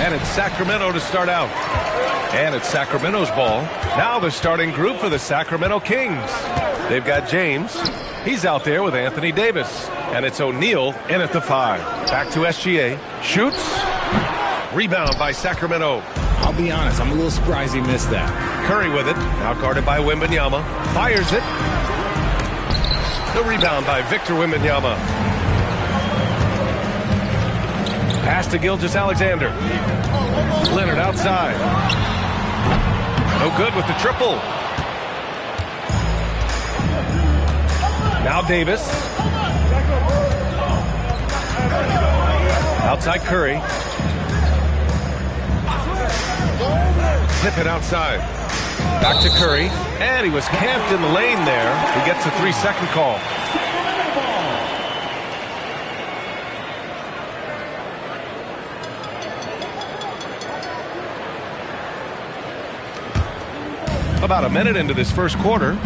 And it's Sacramento to start out. And it's Sacramento's ball. Now the starting group for the Sacramento Kings. They've got James. He's out there with Anthony Davis. And it's O'Neal in at the 5. Back to SGA. Shoots. Rebound by Sacramento. I'll be honest, I'm a little surprised he missed that. Curry with it. Now guarded by Wembanyama. Fires it. The rebound by Victor Wembanyama. Pass to Gilgeous-Alexander. Leonard outside. No good with the triple. Now Davis. Outside Curry. Tip it outside. Back to Curry, and he was camped in the lane there. He gets a 3-second call. About a minute into this first quarter.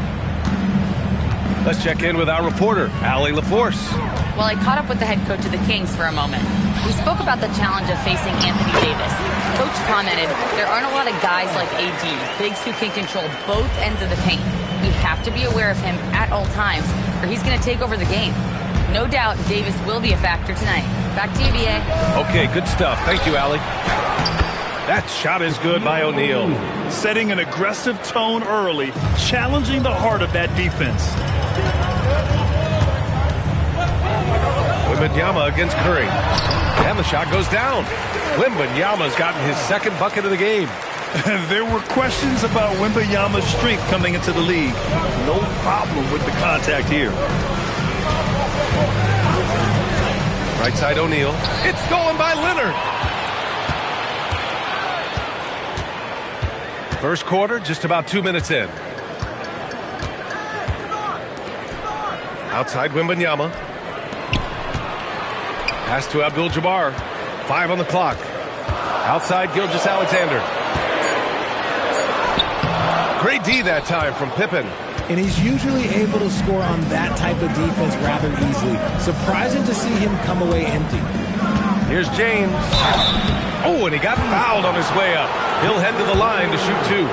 Let's check in with our reporter, Allie LaForce. Well, I caught up with the head coach of the Kings for a moment. We spoke about the challenge of facing Anthony Davis. Coach commented, there aren't a lot of guys like AD, bigs who can control both ends of the paint. We have to be aware of him at all times, or he's going to take over the game. No doubt Davis will be a factor tonight. Back to you, BA. Okay, good stuff. Thank you, Allie. That shot is good by O'Neal. Setting an aggressive tone early, challenging the heart of that defense. Wembanyama against Curry. And the shot goes down. Wembanyama's gotten his second bucket of the game. There were questions about Wembanyama's strength coming into the league. No problem with the contact here. Right side O'Neal. It's stolen by Leonard. First quarter, just about 2 minutes in. Outside Wembanyama. Pass to Abdul-Jabbar. 5 on the clock. Outside Gilgeous-Alexander. Great D that time from Pippen. And he's usually able to score on that type of defense rather easily. Surprising to see him come away empty. Here's James. Oh, and he got fouled on his way up. He'll head to the line to shoot 2.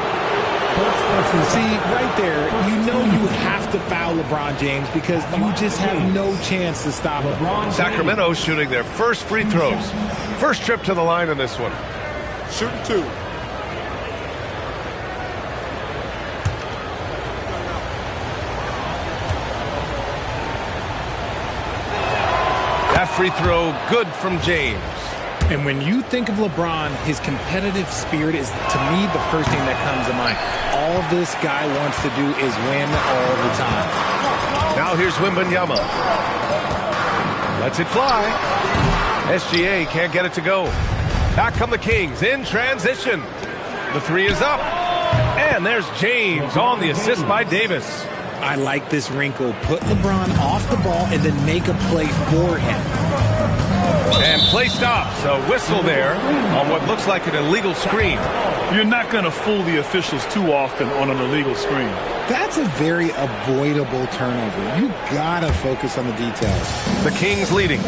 See, right there, you know you have to foul LeBron James because you just have no chance to stop him. Sacramento shooting their first free throws. First trip to the line in this one. Shooting 2. That free throw good from James. And when you think of LeBron, his competitive spirit is, to me, the first thing that comes to mind. All this guy wants to do is win all the time. Now here's Wembanyama. Lets it fly. SGA can't get it to go. Back come the Kings in transition. The 3 is up. And there's James on the assist by Davis. I like this wrinkle. Put LeBron off the ball and then make a play for him. And play stops. A whistle there on what looks like an illegal screen. You're not going to fool the officials too often on an illegal screen. That's a very avoidable turnover. You gotta focus on the details. The Kings leading.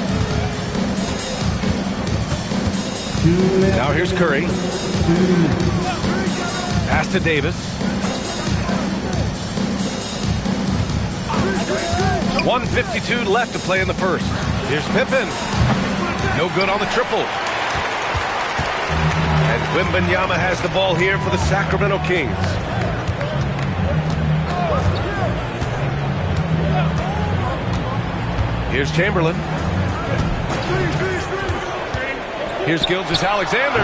Now here's Curry. Pass to Davis. 1:52 left to play in the first. Here's Pippen. No good on the triple. And Wembanyama has the ball here for the Sacramento Kings. Here's Chamberlain. Here's Gilgeous-Alexander.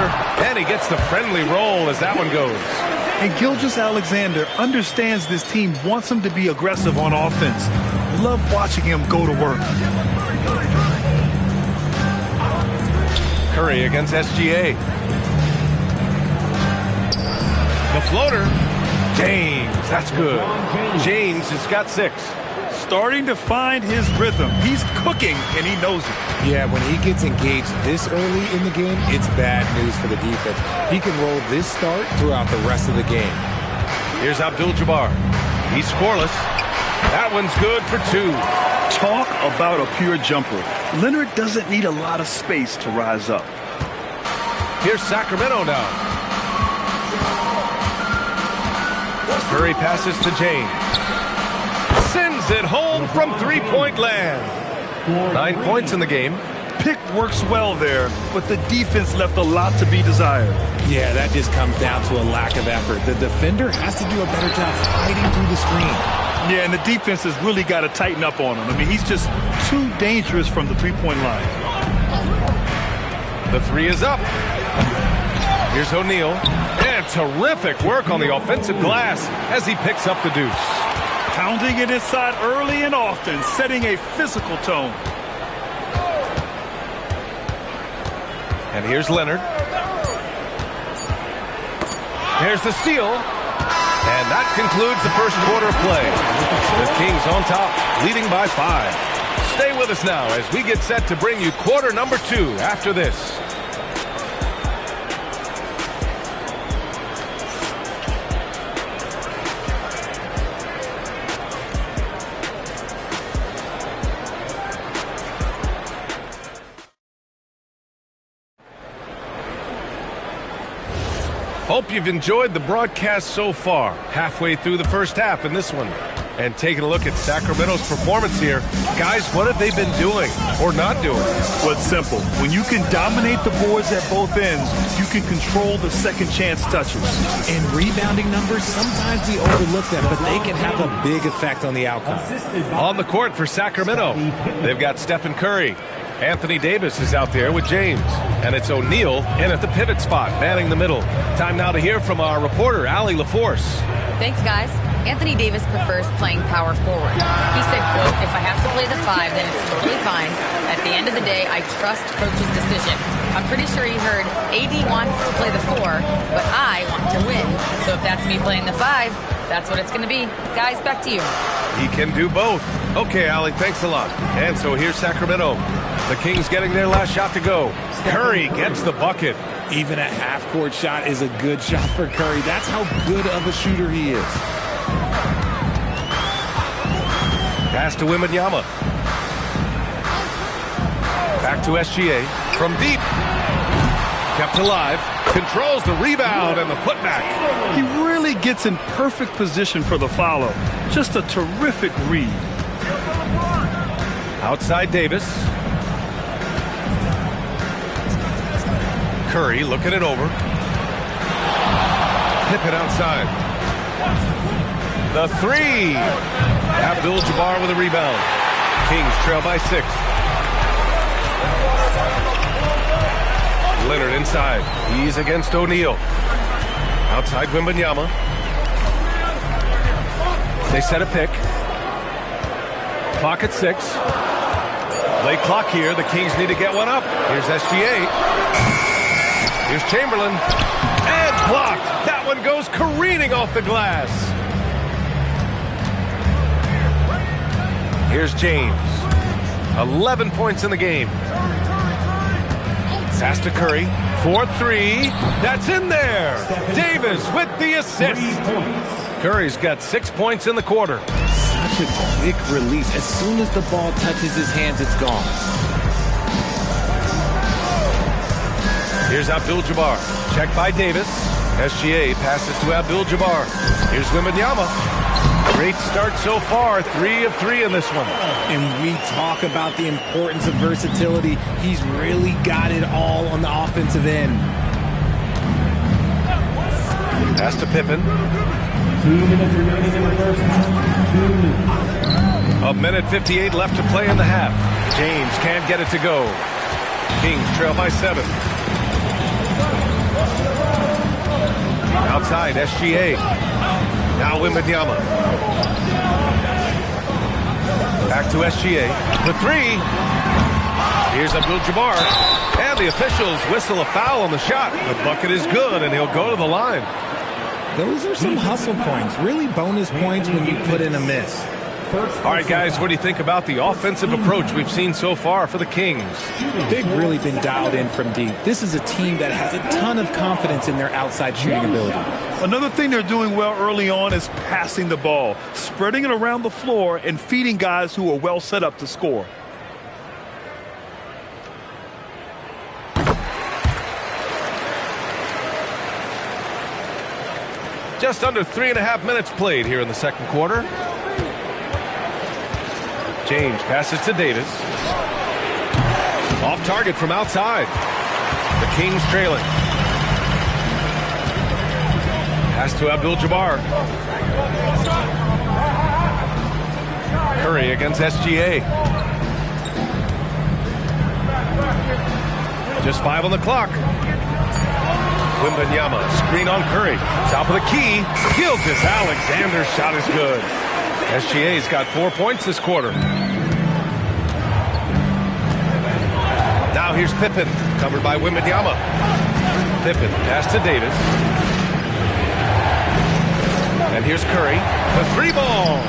And he gets the friendly roll as that one goes. And Gilgeous-Alexander understands this team wants him to be aggressive on offense. Love watching him go to work. Curry against SGA. The floater. James, that's good. James has got 6. Starting to find his rhythm. He's cooking, and he knows it. Yeah, when he gets engaged this early in the game, it's bad news for the defense. He can roll this start throughout the rest of the game. Here's Abdul-Jabbar. He's scoreless. That one's good for 2. Talk about a pure jumper. Leonard doesn't need a lot of space to rise up. Here's Sacramento now. Curry passes to James. Sends it home from three-point land. 9 points in the game. Pick works well there, but the defense left a lot to be desired. Yeah, that just comes down to a lack of effort. The defender has to do a better job fighting through the screen. Yeah, and the defense has really got to tighten up on him. I mean, he's just too dangerous from the three-point line. The 3 is up. Here's O'Neal. And terrific work on the offensive glass as he picks up the deuce. Pounding it inside early and often, setting a physical tone. And here's Leonard. Here's the steal. And that concludes the first quarter of play. The Kings on top, leading by 5. Stay with us now as we get set to bring you quarter number 2 after this. Hope you've enjoyed the broadcast so far. Halfway through the first half in this one. And taking a look at Sacramento's performance here. Guys, what have they been doing or not doing? Well, it's simple. When you can dominate the boards at both ends, you can control the second chance touches. And rebounding numbers, sometimes we overlook them, but they can have a big effect on the outcome. On the court for Sacramento, they've got Stephen Curry. Anthony Davis is out there with James. And it's O'Neal in at the pivot spot, manning the middle. Time now to hear from our reporter, Allie LaForce. Thanks, guys. Anthony Davis prefers playing power forward. He said, quote, if I have to play the 5, then it's totally fine. At the end of the day, I trust coach's decision. I'm pretty sure he heard AD wants to play the 4, but I want to win. So if that's me playing the 5, that's what it's going to be. Guys, back to you. He can do both. Okay, Allie, thanks a lot. And so here's Sacramento. The Kings getting their last shot to go. Curry gets the bucket. Even a half-court shot is a good shot for Curry. That's how good of a shooter he is. Pass to Wembanyama. Back to SGA. From deep. Kept alive. Controls the rebound and the putback. He really gets in perfect position for the follow. Just a terrific read. Outside Davis. Curry looking it over. Pippen outside. The 3. Abdul-Jabbar with a rebound. Kings trail by 6. Leonard inside. He's against O'Neal. Outside Wembanyama. They set a pick. Clock at 6. Late clock here. The Kings need to get one up. Here's SGA. Here's Chamberlain. And blocked. That one goes careening off the glass. Here's James. 11 points in the game. Pass to Curry. 4-3. That's in there. Davis with the assist. Curry's got 6 points in the quarter. Such a quick release. As soon as the ball touches his hands, it's gone. Here's Abdul-Jabbar. Check by Davis. SGA passes to Abdul-Jabbar. Here's Wembanyama. Great start so far. 3 of 3 in this one. And we talk about the importance of versatility. He's really got it all on the offensive end. Pass to Pippen. 2 minutes remaining in the first half. 2 minutes. A minute 58 left to play in the half. James can't get it to go. Kings trail by 7. Outside, SGA. Now Wembanyama. Back to SGA. The 3. Here's Abdul-Jabbar. And the officials whistle a foul on the shot. The bucket is good, and he'll go to the line. Those are some hustle points. Really bonus points when you put in a miss. All right, guys, what do you think about the offensive approach we've seen so far for the Kings? They've really been dialed in from deep. This is a team that has a ton of confidence in their outside shooting ability. Another thing they're doing well early on is passing the ball, spreading it around the floor and feeding guys who are well set up to score. Just under 3.5 minutes played here in the second quarter. James passes to Davis. Off target from outside. The Kings trailing. Pass to Abdul-Jabbar. Curry against SGA. Just 5 on the clock. Wembanyama, screen on Curry. Top of the key. Gilgeous Alexander's shot is good. SGA's got 4 points this quarter. Now here's Pippen, covered by Wembanyama. Pippen, pass to Davis. And here's Curry. The three ball.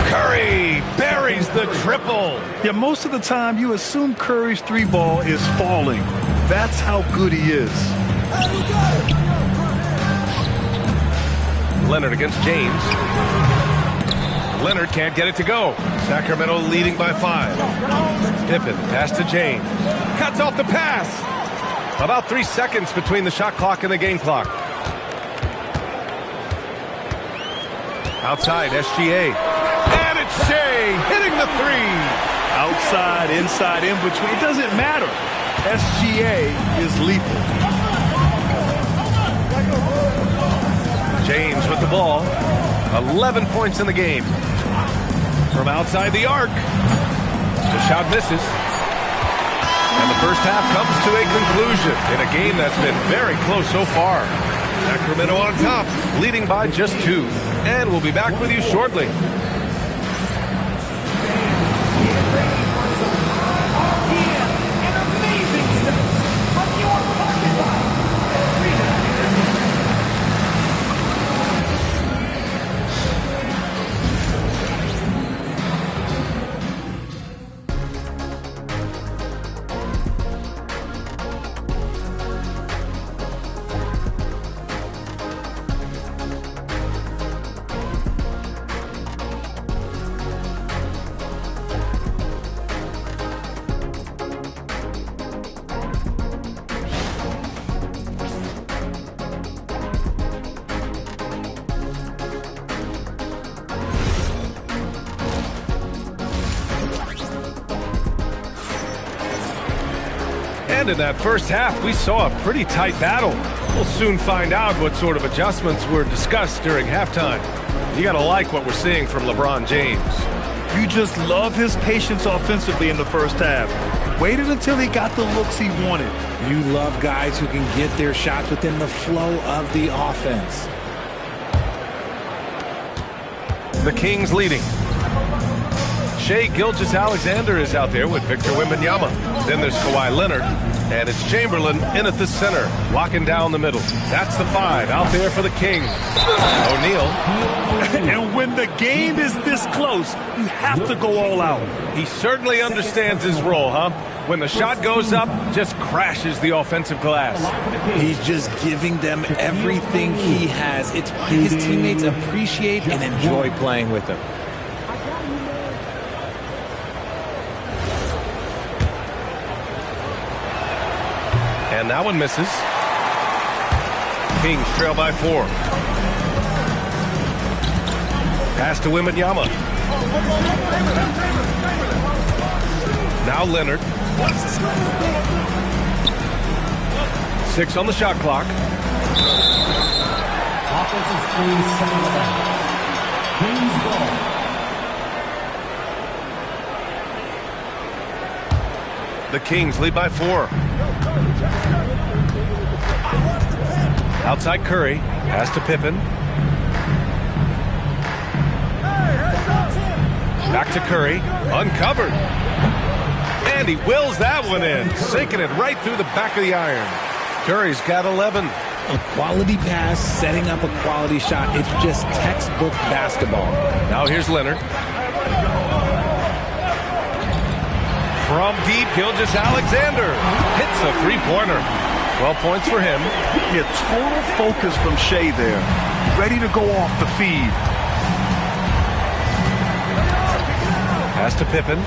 Curry buries the triple. Yeah, most of the time you assume Curry's three ball is falling. That's how good he is. Leonard against James. Leonard can't get it to go. Sacramento leading by 5. Pippen, pass to James. Cuts off the pass. About 3 seconds between the shot clock and the game clock. Outside, SGA. And it's Shea hitting the three. Outside, inside, in between. It doesn't matter. SGA is lethal. James with the ball. 11 points in the game. From outside the arc. The shot misses. And the first half comes to a conclusion in a game that's been very close so far. Sacramento on top, leading by just 2. And we'll be back with you shortly. And in that first half, we saw a pretty tight battle. We'll soon find out what sort of adjustments were discussed during halftime. You gotta like what we're seeing from LeBron James. You just love his patience offensively in the first half. Waited until he got the looks he wanted. You love guys who can get their shots within the flow of the offense. The Kings leading. Shai Gilgeous-Alexander is out there with Victor Wembanyama. Then there's Kawhi Leonard. And it's Chamberlain in at the center, locking down the middle. That's the 5 out there for the Kings. O'Neal. And when the game is this close, you have to go all out. He certainly understands his role, huh? When the shot goes up, just crashes the offensive glass. He's just giving them everything he has. It's why his teammates appreciate and enjoy playing with him. And that one misses. Kings trail by 4. Pass to Wembanyama. Now Leonard. 6 on the shot clock. Offensive screen, 7 Kings ball. The Kings lead by 4. Outside Curry. Pass to Pippen. Back to Curry. Uncovered. And he wills that one in. Sinking it right through the back of the iron. Curry's got 11. A quality pass, setting up a quality shot. It's just textbook basketball. Now here's Leonard. From deep, Gilgeous-Alexander hits a three-pointer. 12 points for him. Yeah, total focus from Shai there. Ready to go off the feed. Pass to Pippen.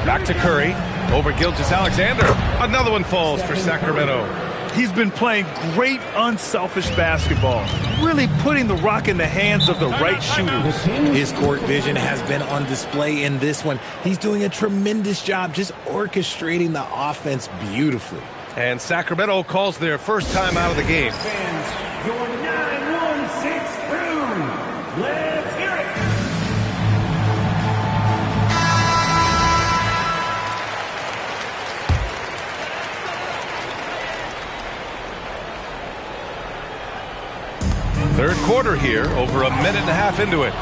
Back to Curry. Over Gilgeous-Alexander. Another one falls for Sacramento. He's been playing great unselfish basketball. Really putting the rock in the hands of the right shooters. His court vision has been on display in this one. He's doing a tremendous job just orchestrating the offense beautifully. And Sacramento calls their first time out of the game. Fans, your 9-1-6 crown. Let's hear it. Third quarter here, over a minute and a half into it.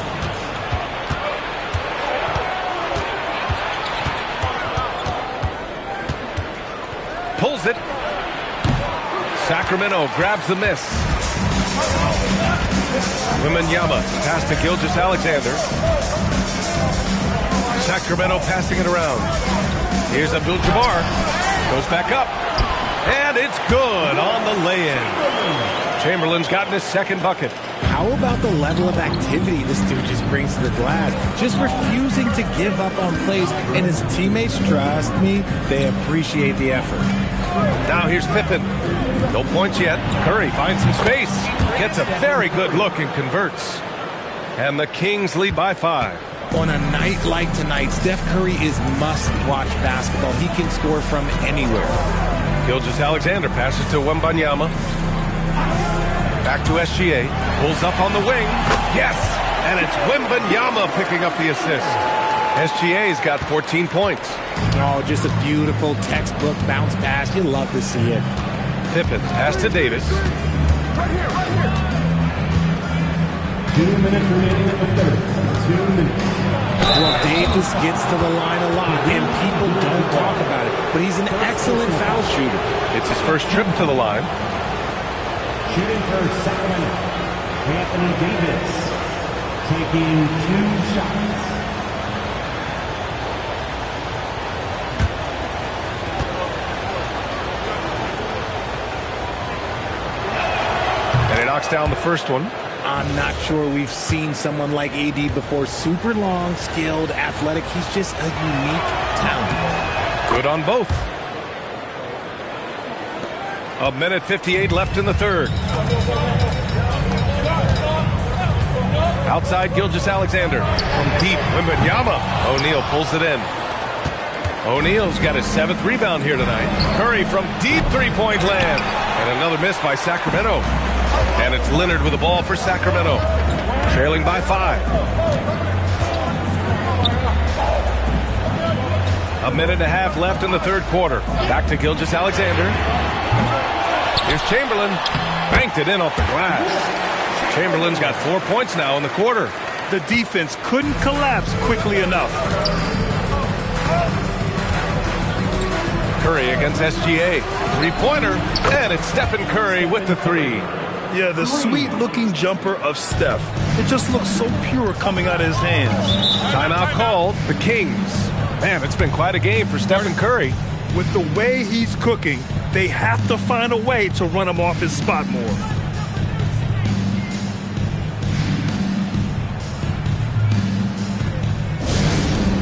Pulls it. Sacramento grabs the miss. Wembanyama pass to Gilgeous-Alexander. Sacramento passing it around. Here's Abdul-Jabbar. Goes back up. And it's good on the lay-in. Chamberlain's gotten his second bucket. How about the level of activity this dude just brings to the glass? Just refusing to give up on plays, and his teammates, trust me, they appreciate the effort. Now here's Pippen. No points yet. Curry finds some space. Gets a very good look and converts. And the Kings lead by 5. On a night like tonight, Steph Curry is must-watch basketball. He can score from anywhere. Gilgeous-Alexander passes to Wembanyama. Back to SGA. Pulls up on the wing. Yes! And it's Wembanyama picking up the assist. SGA's got 14 points. Oh, just a beautiful textbook bounce pass. You love to see it. Pippen pass to Davis. 2 minutes remaining in the third. 2 minutes. Well, Davis gets to the line a lot, and people don't talk about it, but he's an excellent foul shooter. It's his first trip to the line. Shooting for Sacramento, Anthony Davis, taking 2 shots. And he knocks down the first one. I'm not sure we've seen someone like AD before. Super long, skilled, athletic. He's just a unique talent. Good on both. 1:58 left in the third. Outside Gilgeous-Alexander. From deep, Wembanyama. O'Neal pulls it in. O'Neal's got his 7th rebound here tonight. Curry from deep three-point land. And another miss by Sacramento. And it's Leonard with the ball for Sacramento. Trailing by 5. 1.5 minutes left in the third quarter. Back to Gilgeous-Alexander. Here's Chamberlain. Banked it in off the glass. Chamberlain's got 4 points now in the quarter. The defense couldn't collapse quickly enough. Curry against SGA. Three-pointer. And it's Stephen Curry with the 3. Yeah, the sweet-looking jumper of Steph. It just looks so pure coming out of his hands. Timeout called. The Kings. Man, it's been quite a game for Stephen Curry. With the way he's cooking, they have to find a way to run him off his spot more.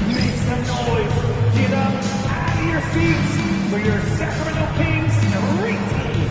Make some noise. Get up out of your seats for your Sacramento Kings elite team.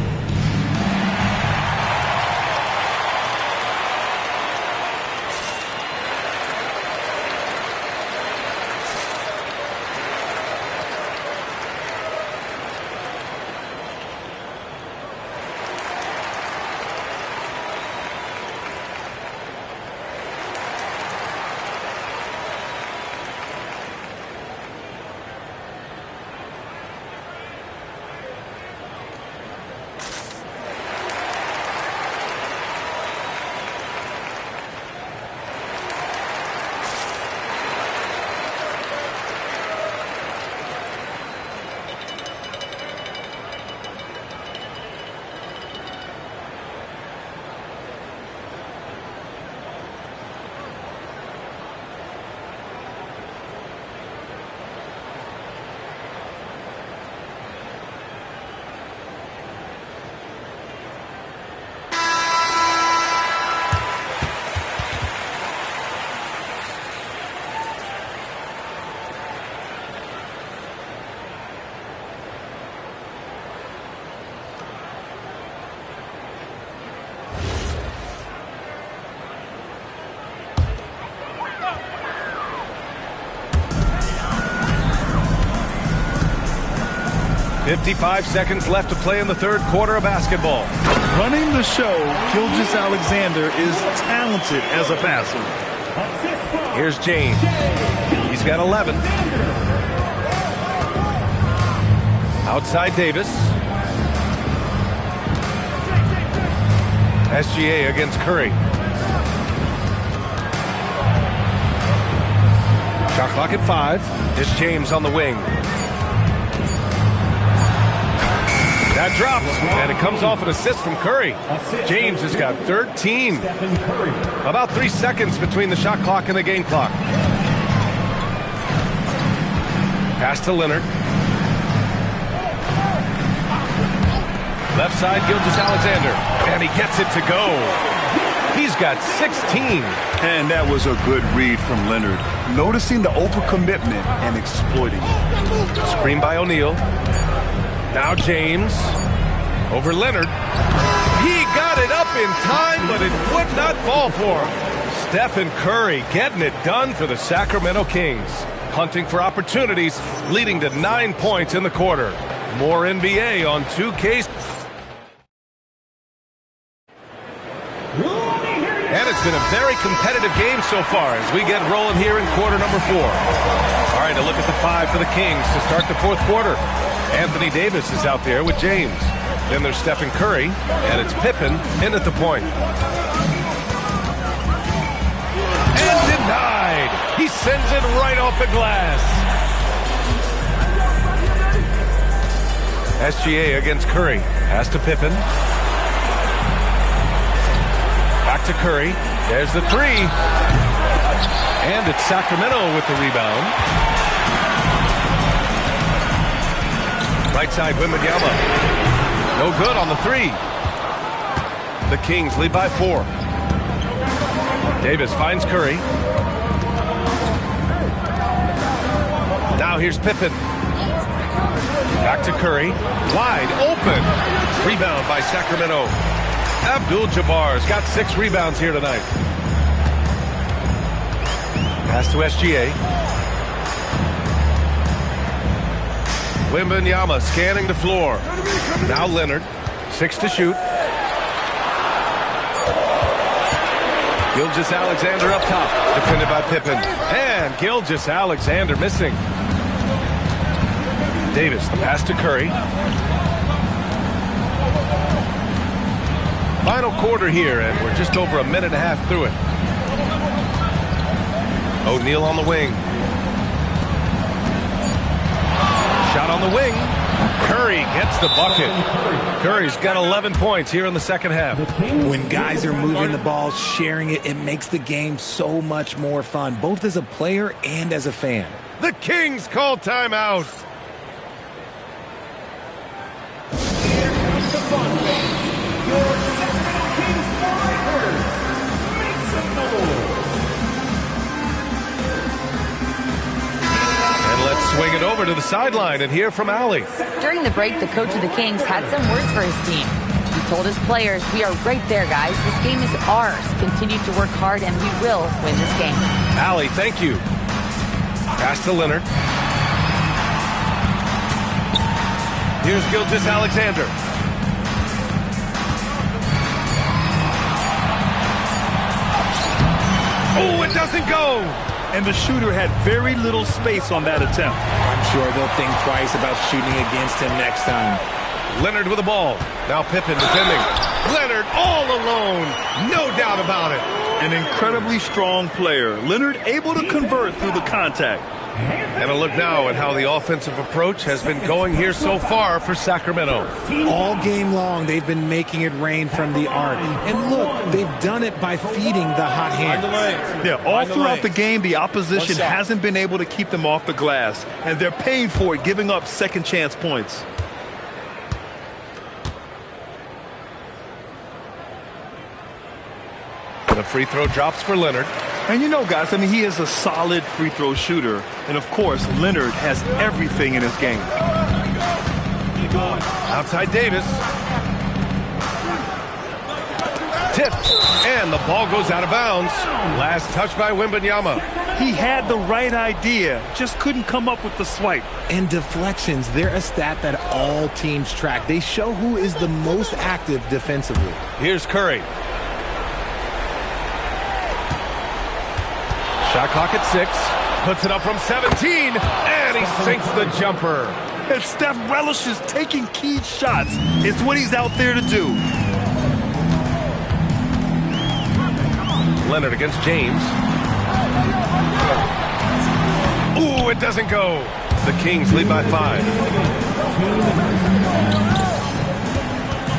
.55 seconds left to play in the third quarter of basketball. Running the show, Gilgeous-Alexander is talented as a passer. Here's James. He's got 11. Outside Davis. SGA against Curry. Shot clock at 5. Here's James on the wing. That drops, and it comes off an assist from Curry. James has got 13. About 3 seconds between the shot clock and the game clock. Pass to Leonard. Left side, Gilgeous-Alexander. And he gets it to go. He's got 16. And that was a good read from Leonard. Noticing the overcommitment and exploiting it. Screen by O'Neal. Now James. Over Leonard. He got it up in time, but it would not fall for him. Stephen Curry getting it done for the Sacramento Kings. Hunting for opportunities, leading to 9 points in the quarter. More NBA on 2K. And it's been a very competitive game so far as we get rolling here in quarter number 4. All right, a look at the 5 for the Kings to start the fourth quarter. Anthony Davis is out there with James. Then there's Stephen Curry, and it's Pippen in at the point. And denied. He sends it right off the glass. SGA against Curry. Pass to Pippen. Back to Curry. There's the 3. And it's Sacramento with the rebound. Right side, Wembanyama. No good on the 3. The Kings lead by 4. Davis finds Curry. Now here's Pippen. Back to Curry. Wide open. Rebound by Sacramento. Abdul-Jabbar's got 6 rebounds here tonight. Pass to SGA. Wembanyama scanning the floor. Now Leonard. 6 to shoot. Gilgeous-Alexander up top. Defended by Pippen. And Gilgeous-Alexander missing. Davis, the pass to Curry. Final quarter here, and we're just over a minute and a half through it. O'Neal on the wing. Shot on the wing. Curry gets the bucket. Curry's got 11 points here in the second half. When guys are moving the ball, sharing it, it makes the game so much more fun, both as a player and as a fan. The Kings call timeout. Swing it over to the sideline and hear from Allie. During the break, the coach of the Kings had some words for his team. He told his players, "We are right there, guys. This game is ours. Continue to work hard, and we will win this game." Allie, thank you. Pass to Leonard. Here's Gilgeous-Alexander. Oh, it doesn't go. And the shooter had very little space on that attempt. I'm sure they'll think twice about shooting against him next time. Leonard with the ball. Now Pippen defending. Leonard all alone. No doubt about it. An incredibly strong player. Leonard able to convert through the contact. And a look now at how the offensive approach has been going here so far for Sacramento. All game long, they've been making it rain from the arc. And look, they've done it by feeding the hot hand. Yeah, all throughout the game, the opposition hasn't been able to keep them off the glass. And they're paying for it, giving up second chance points. The free throw drops for Leonard. And you know, guys, I mean, he is a solid free throw shooter. And, of course, Leonard has everything in his game. Outside Davis. Tipped. And the ball goes out of bounds. Last touch by Wembanyama. He had the right idea, just couldn't come up with the swipe. And deflections, they're a stat that all teams track. They show who is the most active defensively. Here's Curry. Shot clock at 6. Puts it up from 17. And he sinks the jumper. And Steph relishes taking key shots. It's what he's out there to do. Leonard against James. Ooh, it doesn't go. The Kings lead by 5.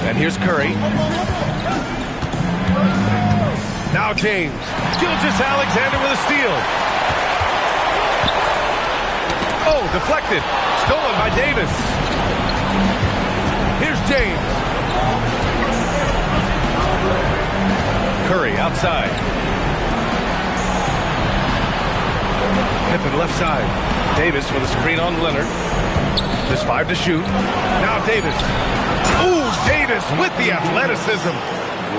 And here's Curry. Now James. Gilgeous-Alexander with a steal. Oh, deflected. Stolen by Davis. Here's James. Curry outside. Pippen left side. Davis with a screen on Leonard. Just 5 to shoot. Now Davis. Ooh, Davis with the athleticism.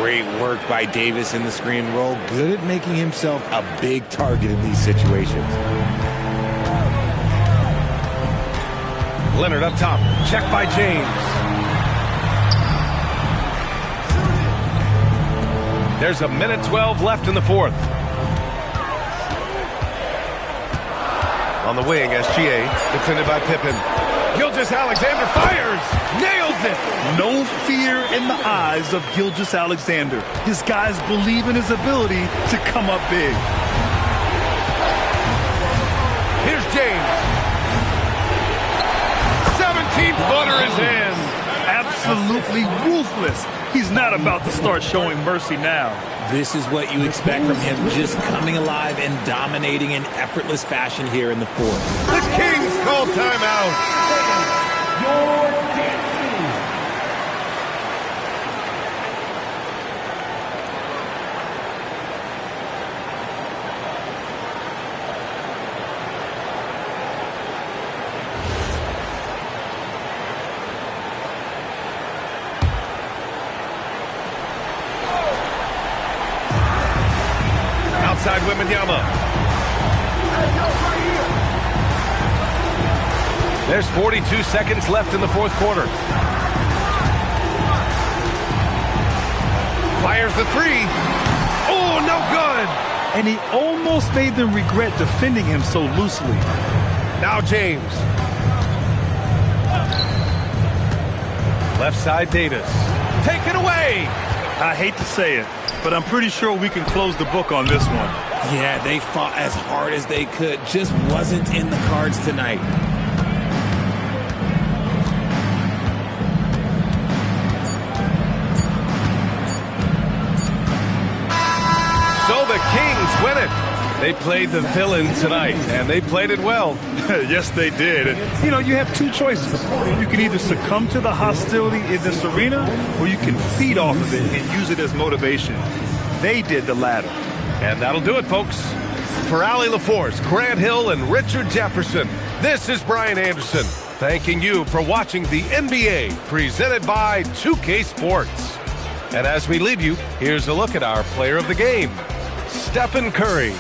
Great work by Davis in the screen roll. Good at making himself a big target in these situations. Leonard up top. Check by James. There's a minute 12 left in the fourth. On the wing, SGA, defended by Pippen. Gilgeous-Alexander fires! Nails it! No fear in the eyes of Gilgeous-Alexander. His guys believe in his ability to come up big. Here's James. 17-footer is in. Absolutely ruthless. He's not about to start showing mercy now. This is what you expect from him, just coming alive and dominating in effortless fashion here in the fourth. The Kings call timeout. Your destiny. Outside Wembanyama. There's 42 seconds left in the fourth quarter. Fires the three. Oh, no good. And he almost made them regret defending him so loosely. Now James. Left side Davis. Take it away. I hate to say it, but I'm pretty sure we can close the book on this one. Yeah, they fought as hard as they could. Just wasn't in the cards tonight. So the Kings win it. They played the villain tonight, and they played it well. Yes, they did. You know, you have two choices. You can either succumb to the hostility in this arena, or you can feed off of it and use it as motivation. They did the latter. And that'll do it, folks. For Allie LaForce, Grant Hill, and Richard Jefferson, this is Brian Anderson, thanking you for watching the NBA presented by 2K Sports. And as we leave you, here's a look at our player of the game, Stephen Curry.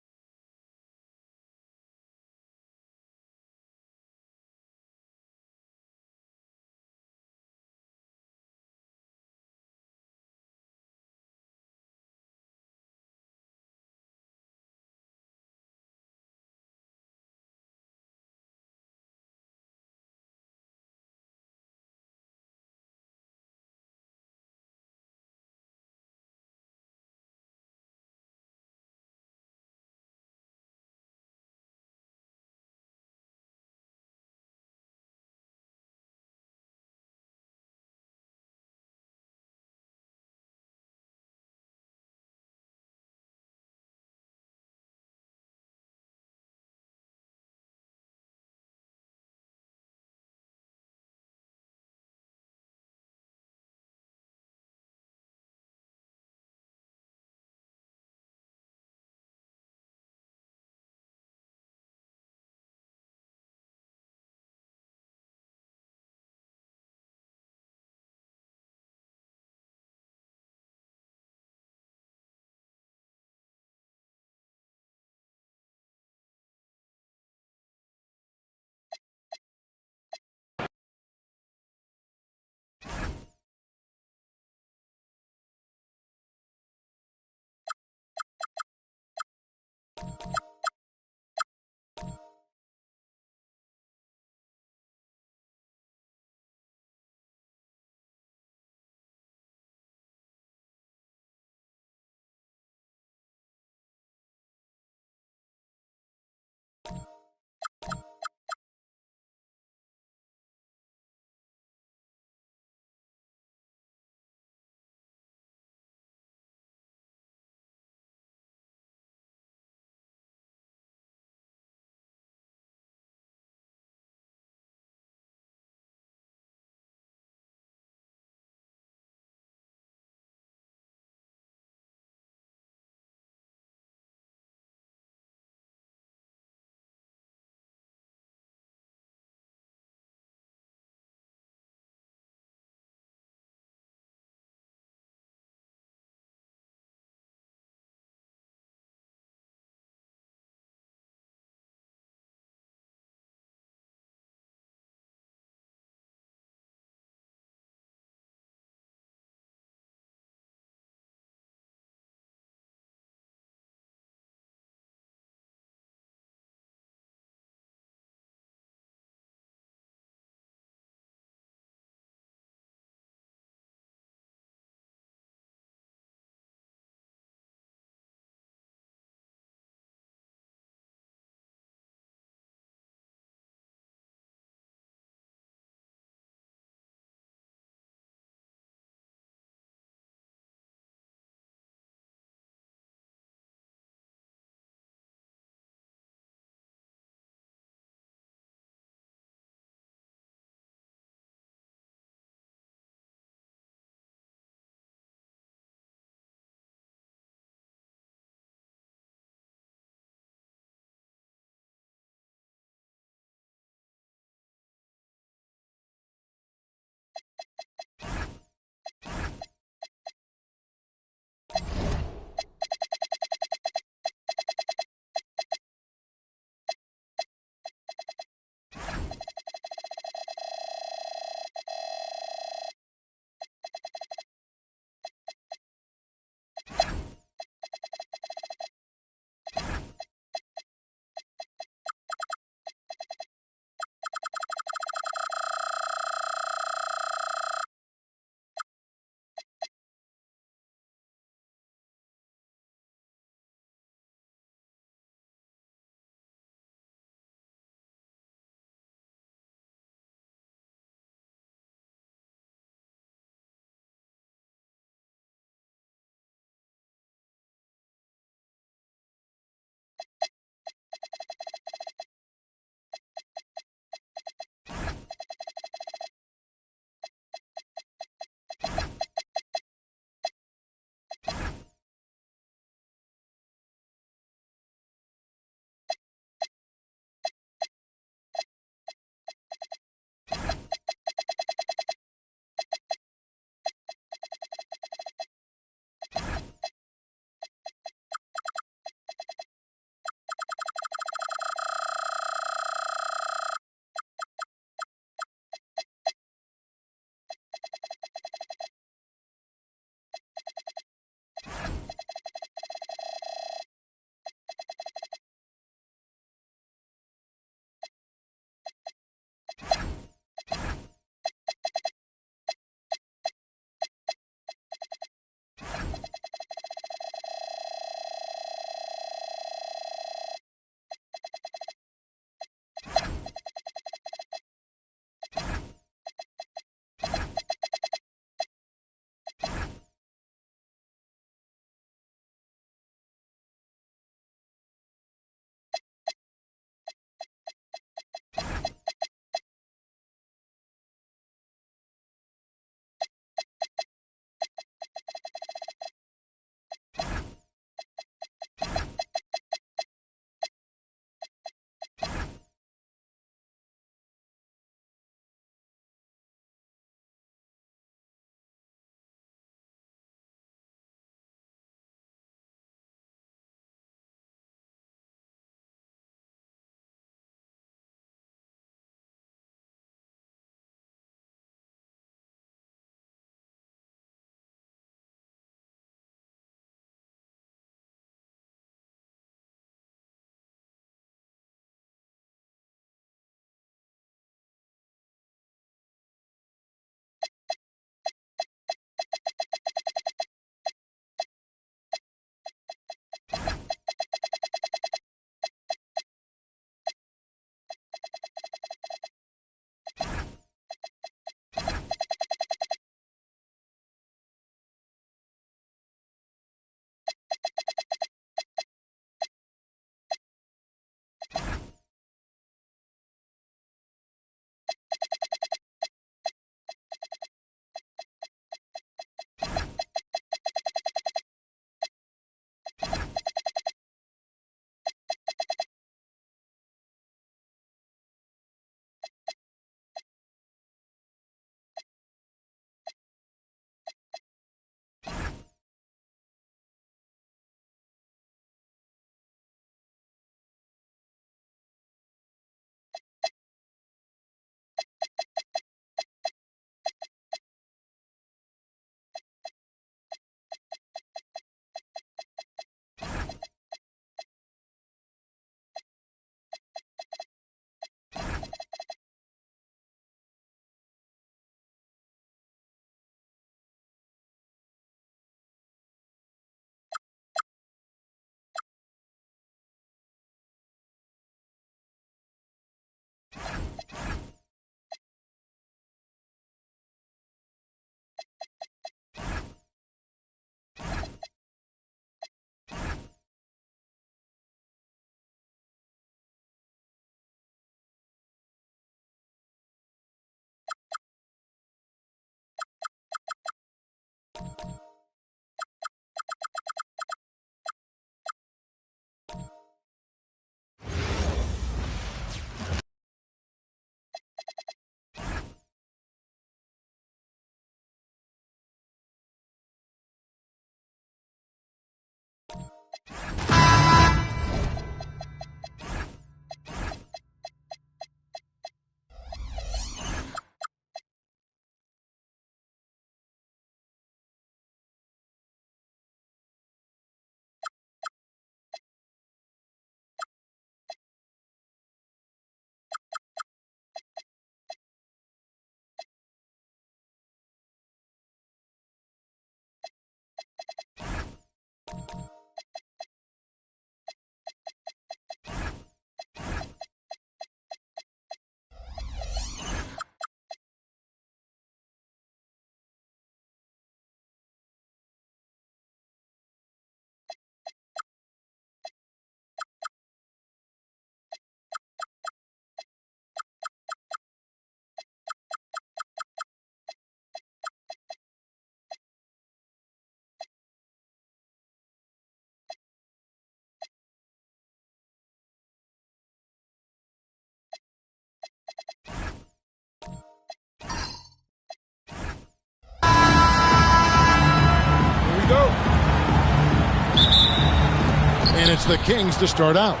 it's the Kings to start out.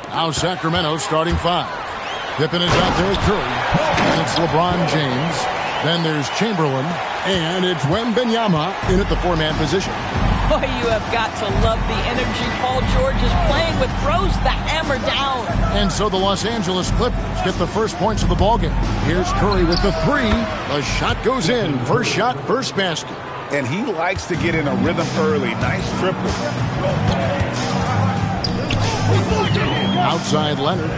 Now Sacramento starting 5. Pippen is out there with Curry. And it's LeBron James. Then there's Chamberlain. And it's Wembanyama in at the 4-man position. Boy, you have got to love the energy Paul George is playing with. Throws the hammer down. And so the Los Angeles Clippers get the first points of the ballgame. Here's Curry with the 3. The shot goes in. First shot, first basket. And he likes to get in a rhythm early. Nice triple. Outside Leonard.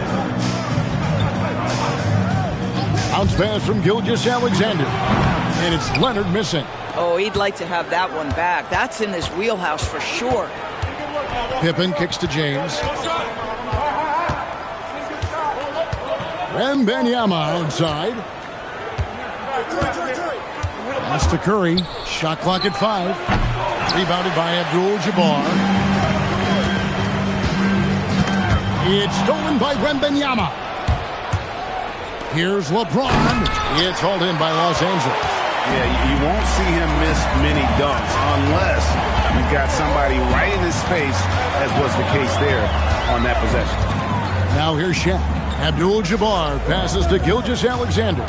Bounce pass from Gilgeous-Alexander. And it's Leonard missing. Oh, he'd like to have that one back. That's in his wheelhouse for sure. Pippen kicks to James. Wembanyama outside. Pass to Curry. Shot clock at 5. Rebounded by Abdul-Jabbar. It's stolen by Wembanyama. Here's LeBron. It's hauled in by Los Angeles. Yeah, you won't see him miss many dunks unless you've got somebody right in his face, as was the case there on that possession. Now here's Shaq. Abdul-Jabbar passes to Gilgeous-Alexander.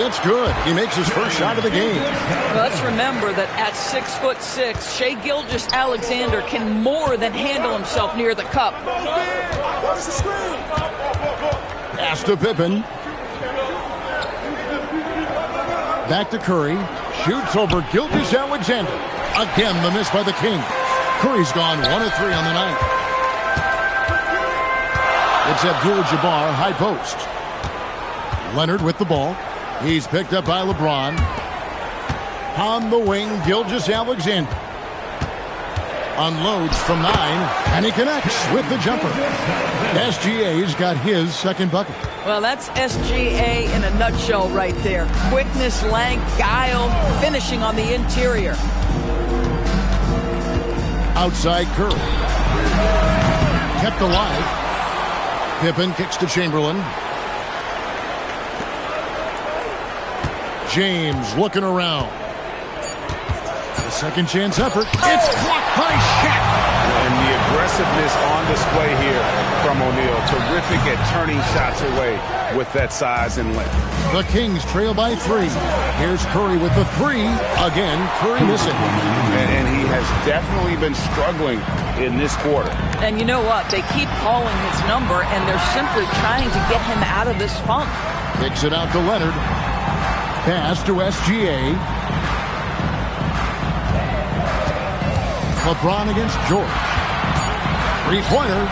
It's good. He makes his first shot of the game. Let's remember that at 6'6", Shai Gilgeous-Alexander can more than handle himself near the cup. Pass to Pippen. Back to Curry. Shoots over Gilgeous-Alexander. Again, the miss by the Kings. Curry's gone 1 of 3 on the night. It's Abdul-Jabbar, high post. Leonard with the ball. He's picked up by LeBron. On the wing, Gilgeous-Alexander. Unloads from 9, and he connects with the jumper. SGA's got his second bucket. Well, that's SGA in a nutshell right there. Quickness, length, guile, finishing on the interior. Outside Curry. Kept alive. Pippen kicks to Chamberlain. James looking around. The second chance effort. It's blocked by Shaq. And the aggressiveness on display here from O'Neal. Terrific at turning shots away with that size and length. The Kings trail by 3. Here's Curry with the 3. Again, Curry missing. And he has definitely been struggling in this quarter. And you know what? They keep calling his number, and they're simply trying to get him out of this funk. Kicks it out to Leonard. Pass to SGA. LeBron against George. 3-pointer.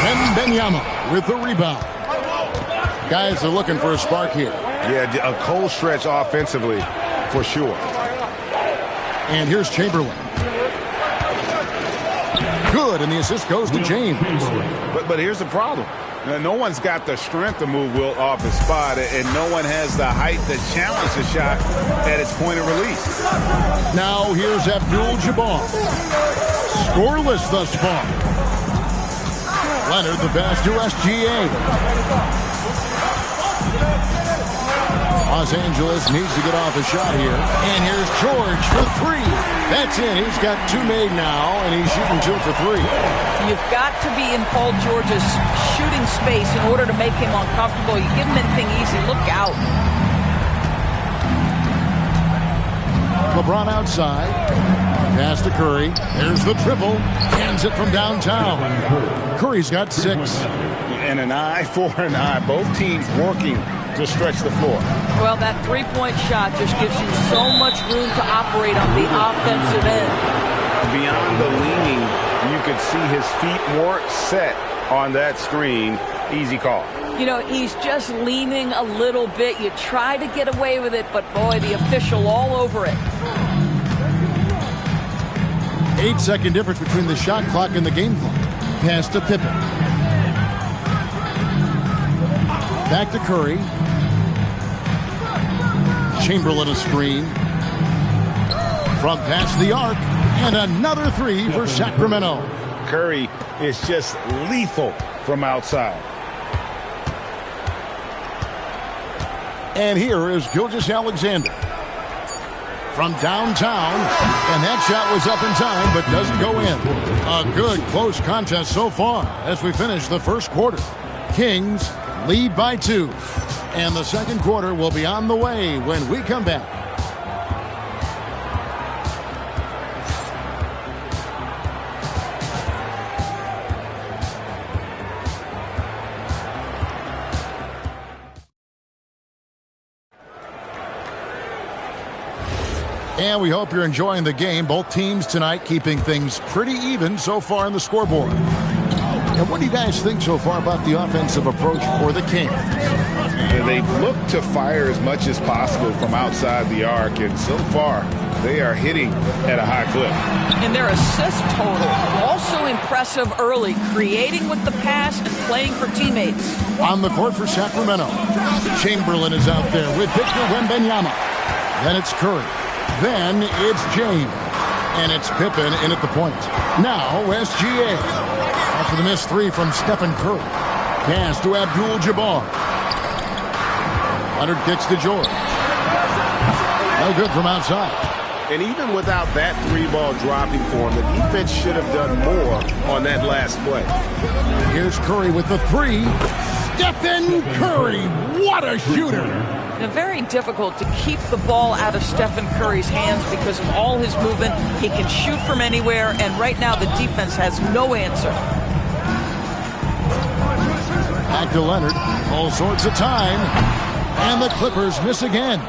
Wembanyama with the rebound. Guys are looking for a spark here. Yeah, a cold stretch offensively for sure. And here's Chamberlain. Good, and the assist goes to James. But here's the problem. No one's got the strength to move Wilt off his spot, and no one has the height to challenge the shot at its point of release. Now here's Abdul-Jabbar. Scoreless thus far. Leonard the pass to SGA. Los Angeles needs to get off a shot here. And here's George for 3. That's in. He's got 2 made now, and he's shooting 2 for 3. You've got to be in Paul George's shooting space in order to make him uncomfortable. You give him anything easy, look out. LeBron outside. Pass to Curry. There's the triple. Hands it from downtown. Curry's got 6. And an eye for an eye. Both teams working to stretch the floor. Well, that 3-point shot just gives you so much room to operate on the offensive end. Beyond the leaning, you could see his feet more set on that screen. Easy call. You know, he's just leaning a little bit. You try to get away with it, but boy, the official all over it. 8-second difference between the shot clock and the game clock. Pass to Pippen. Back to Curry. Chamberlain a screen. From past the arc. And another 3 for Sacramento. Curry is just lethal from outside. And here is Gilgeous-Alexander. from downtown. And that shot was up in time, but doesn't go in. A good, close contest so far as we finish the first quarter. Kings lead by 2. And the second quarter will be on the way when we come back. And we hope you're enjoying the game. Both teams tonight keeping things pretty even so far on the scoreboard. And what do you guys think so far about the offensive approach for the Kings? They look to fire as much as possible from outside the arc, and so far they are hitting at a high clip. And their assist total, also impressive early, creating with the pass and playing for teammates. On the court for Sacramento, Chamberlain is out there with Victor Wembanyama. Then it's Curry. Then it's James. And it's Pippen in at the point. Now SGA. After the missed 3 from Stephen Curry. Pass to Abdul-Jabbar. Leonard kicks to George. No good from outside. And even without that 3-ball dropping for him, the defense should have done more on that last play. Here's Curry with the 3. Stephen Curry. What a shooter. And very difficult to keep the ball out of Stephen Curry's hands because of all his movement. He can shoot from anywhere, and right now the defense has no answer. Back to Leonard. All sorts of time. And the Clippers miss again.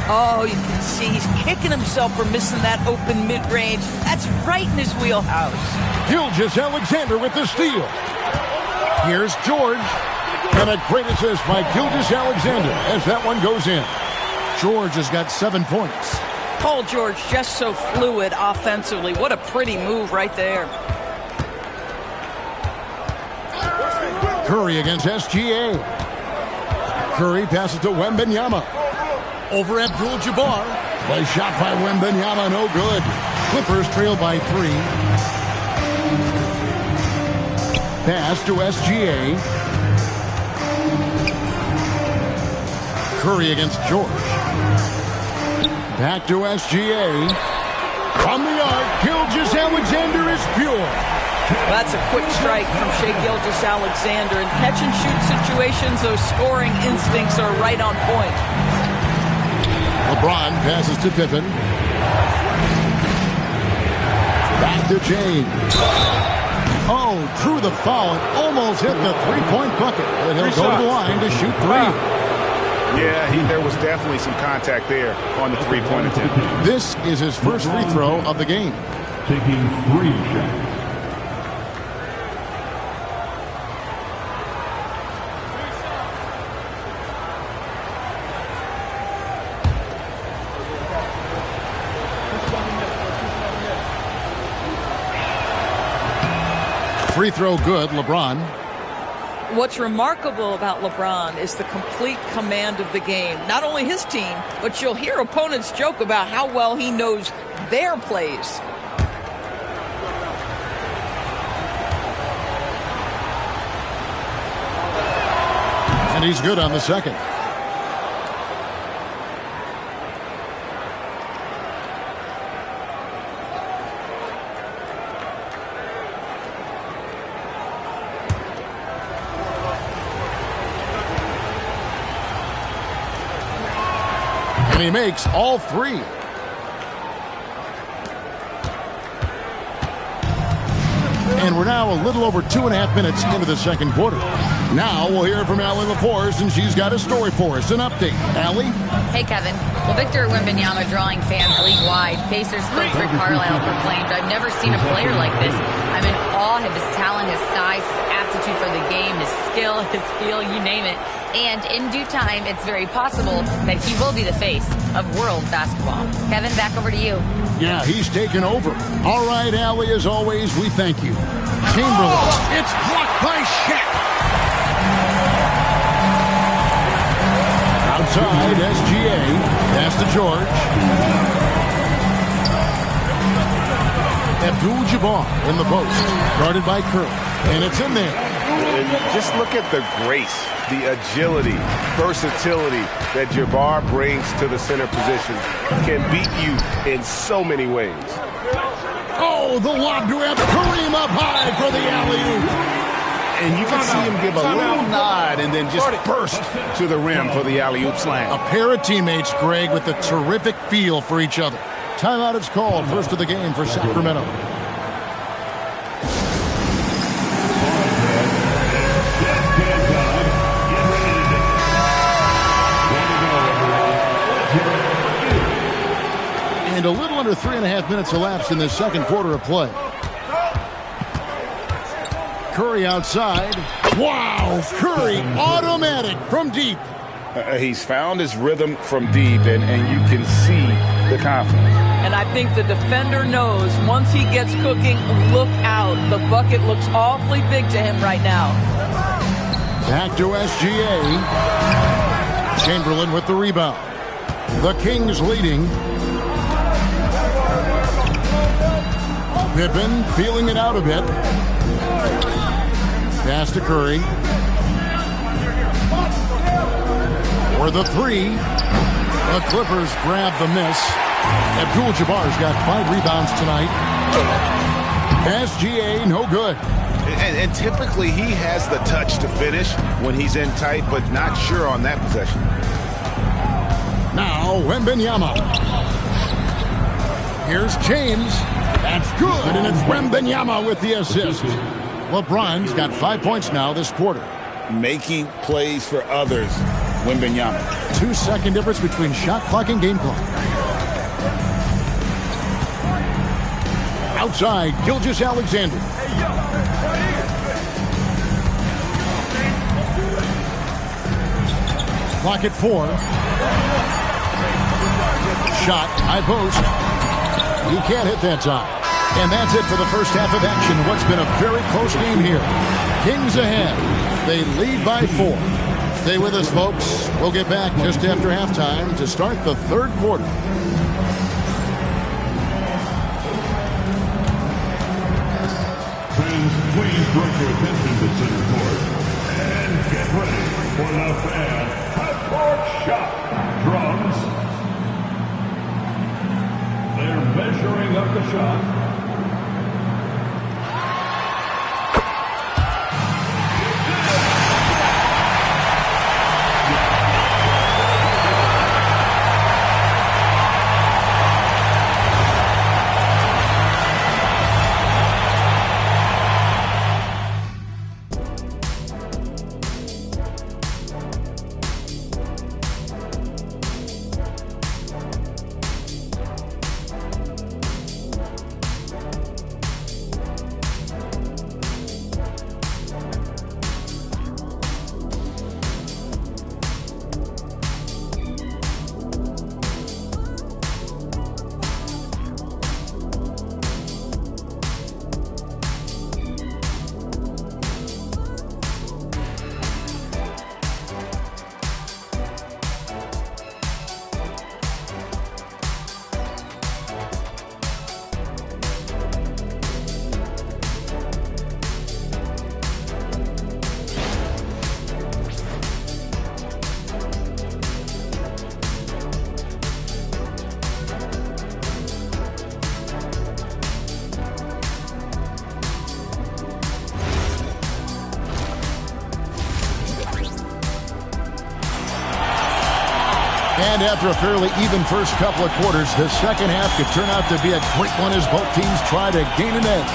Oh, you can see he's kicking himself for missing that open mid-range. That's right in his wheelhouse. Gilgeous-Alexander with the steal. Here's George. And a great assist by Gilgeous-Alexander as that one goes in. George has got 7 points. Paul George just so fluid offensively. What a pretty move right there. Curry against SGA. Curry passes to Wembanyama. Over Abdul-Jabbar. Play shot by Wembanyama, no good. Clippers trail by 3. Pass to SGA. Curry against George. Back to SGA. From the arc, Gilgeous-Alexander is pure. That's a quick strike from Shai Gilgeous-Alexander. In catch-and-shoot situations, those scoring instincts are right on point. LeBron passes to Pippen. Back to James. Oh, drew the foul and almost hit the 3-point bucket. And he'll go to the line to shoot 3. Yeah, there was definitely some contact there on the 3-point attempt. This is his first free throw of the game. Taking 3 shots. Free throw good, LeBron. What's remarkable about LeBron is the complete command of the game. Not only his team, but you'll hear opponents joke about how well he knows their plays. And he's good on the second. He makes all 3. And we're now a little over 2.5 minutes into the second quarter. Now we'll hear from Allie LaForce, and she's got a story for us. An update. Allie? Hey, Kevin. Well, Victor Wembanyama drawing fans league-wide. Pacers coach Rick Carlisle proclaimed, "I've never seen a player like this. I'm in awe of his talent, his size, his aptitude for the game, his skill, his feel, you name it. And in due time, it's very possible that he will be the face of world basketball." Kevin, back over to you. Yeah, he's taken over. All right, Allie, as always, we thank you. Chamberlain. It's blocked by Shaq. Outside, SGA. Pass to George. Abdul-Jabbar in the post. Guarded by Curry. And it's in there. And just look at the grace the agility, versatility that Jabbar brings to the center position can beat you in so many ways. Oh, the lob to him. Kareem up high for the alley-oop. And you can see him give a little nod and then just burst to the rim for the alley-oop slam. A pair of teammates, Greg, with a terrific feel for each other. Timeout is called. First of the game for Sacramento. And a little under 3.5 minutes elapsed in the second quarter of play. Curry outside. Wow, Curry automatic from deep. He's found his rhythm from deep, and you can see the confidence. And I think the defender knows once he gets cooking, look out. The bucket looks awfully big to him right now. Back to SGA. Chamberlain with the rebound. The Kings leading. Pippen feeling it out a bit. Pass to Curry. For the three. The Clippers grab the miss. Abdul-Jabbar's got 5 rebounds tonight. SGA, no good. And typically he has the touch to finish when he's in tight, but not sure on that possession. Now, Wembanyama. Here's James. That's good, and it's Wembanyama with the assist. LeBron's got 5 points now this quarter. Making plays for others, Wembanyama. 2-second difference between shot clock and game clock. Outside, Gilgeous-Alexander. Clock at 4. Shot, high post. He can't hit that time. And that's it for the first half of action. What's been a very close game here. Kings ahead. They lead by 4. Stay with us, folks. We'll get back just after halftime to start the third quarter. Fans, please direct your attention to center court. And get ready for the fan half-court shot. Drums. They're measuring up the shot. And after a fairly even first couple of quarters, the second half could turn out to be a quick one as both teams try to gain an edge.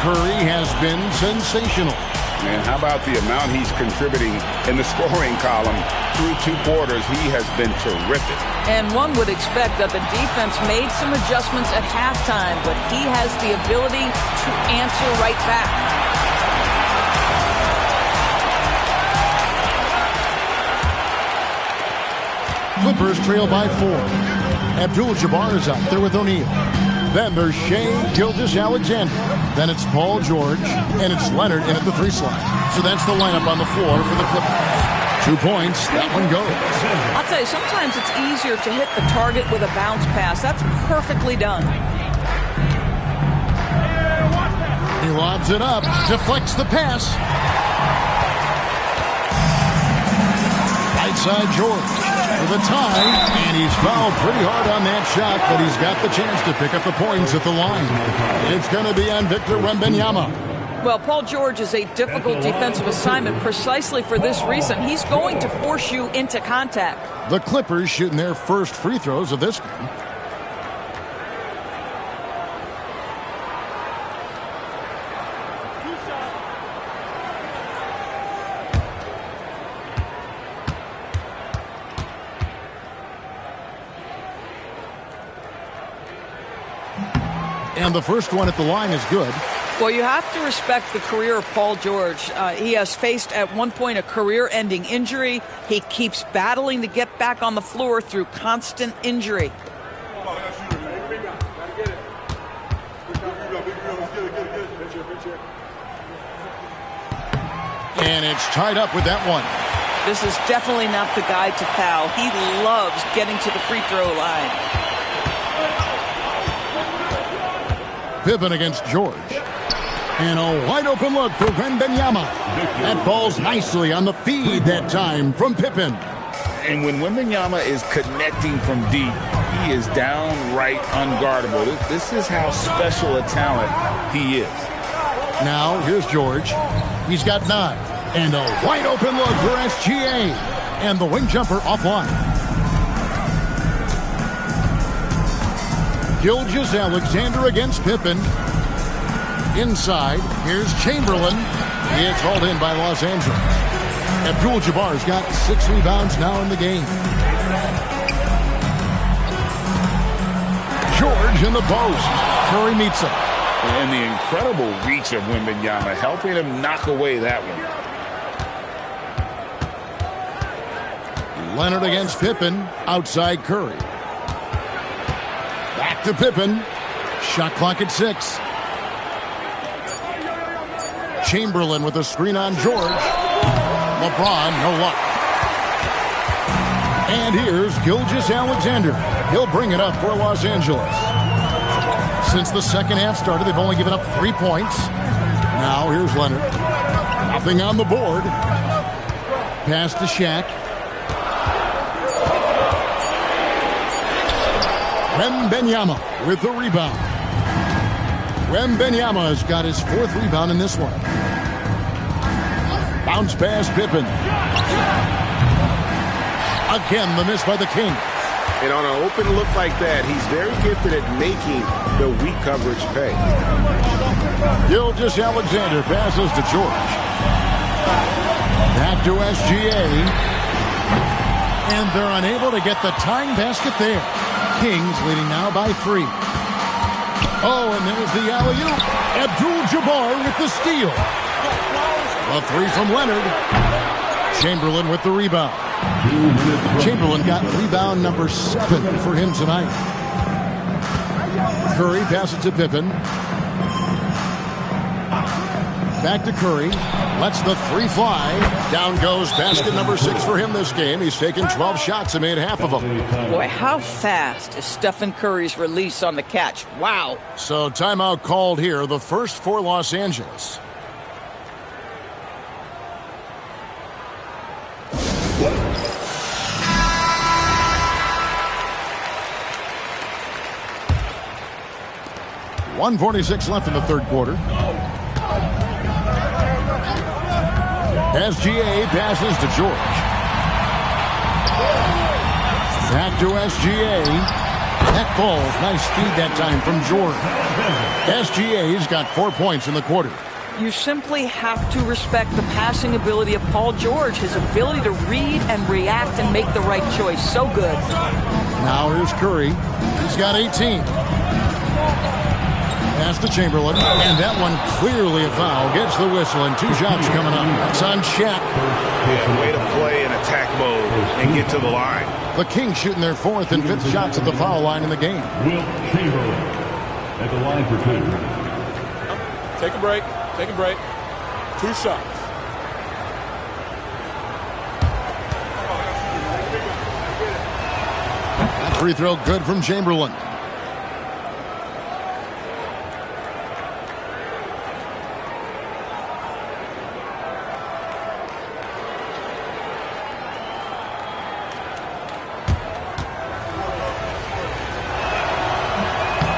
Curry has been sensational. And how about the amount he's contributing in the scoring column through 2 quarters? He has been terrific. And one would expect that the defense made some adjustments at halftime, but he has the ability to answer right back. Clippers trail by 4. Abdul-Jabbar is out there with O'Neal. Then there's Shai Gilgeous-Alexander. Then it's Paul George. And it's Leonard in at the 3 slot. So that's the lineup on the floor for the Clippers. 2 points. That one goes. I'll tell you, sometimes it's easier to hit the target with a bounce pass. That's perfectly done. He lobs it up. Deflects the pass. Outside George for the tie, and he's fouled pretty hard on that shot, but he's got the chance to pick up the points at the line. It's going to be on Victor Wembanyama. Well, Paul George is a difficult defensive assignment precisely for this reason. He's going to force you into contact. The Clippers shooting their first free throws of this game. And the first one at the line is good. Well, you have to respect the career of Paul George. He has faced at one point a career-ending injury. He keeps battling to get back on the floor through constant injury. And it's tied up with that one. This is definitely not the guy to foul. He loves getting to the free throw line. Pippen against George. And a wide open look for Wembanyama. That falls nicely on the feed that time from Pippen. And when Wembanyama is connecting from deep, he is downright unguardable. This is how special a talent he is. Now, here's George. He's got 9. And a wide open look for SGA. And the wing jumper offline. Gilgeous-Alexander against Pippen. Inside, here's Chamberlain. It's hauled in by Los Angeles. Abdul-Jabbar's got 6 rebounds now in the game. George in the post. Curry meets him. And the incredible reach of Wembanyama, helping him knock away that one. Leonard against Pippen. Outside Curry. Back to Pippen. Shot clock at 6. Chamberlain with a screen on George. LeBron, no luck. And here's Gilgeous-Alexander. He'll bring it up for Los Angeles. Since the second half started, they've only given up 3 points. Now here's Leonard. Nothing on the board. Pass to Shaq. Wembanyama with the rebound. Wembanyama has got his 4th rebound in this one. Bounce pass Pippen. Again, the miss by the King. And on an open look like that, he's very gifted at making the weak coverage pay. Gilgeous-Alexander passes to George. Back to SGA. And they're unable to get the tying basket there. Kings leading now by 3. Oh, and there's the alley-oop. Abdul-Jabbar with the steal. A 3 from Leonard. Chamberlain with the rebound. Chamberlain got rebound number 7 for him tonight. Curry passes to Pippen. Back to Curry. Lets the 3 fly. Down goes basket number 6 for him this game. He's taken 12 shots and made half of them. Boy, how fast is Stephen Curry's release on the catch. Wow. So timeout called here. The first for Los Angeles. .146 left in the third quarter. SGA passes to George. Back to SGA. That ball's nice feed that time from George. SGA's got 4 points in the quarter. You simply have to respect the passing ability of Paul George, his ability to read and react and make the right choice. So good. Now here's Curry. He's got 18. Pass to Chamberlain, and that one clearly a foul. Gets the whistle, and 2 shots coming up. That's on Shaq. Yeah, way to play in attack mode and get to the line. The Kings shooting their 4th and 5th shots at the foul line in the game. Wilt Chamberlain at the line for 2. Take a break. Take a break. 2 shots. That free throw good from Chamberlain.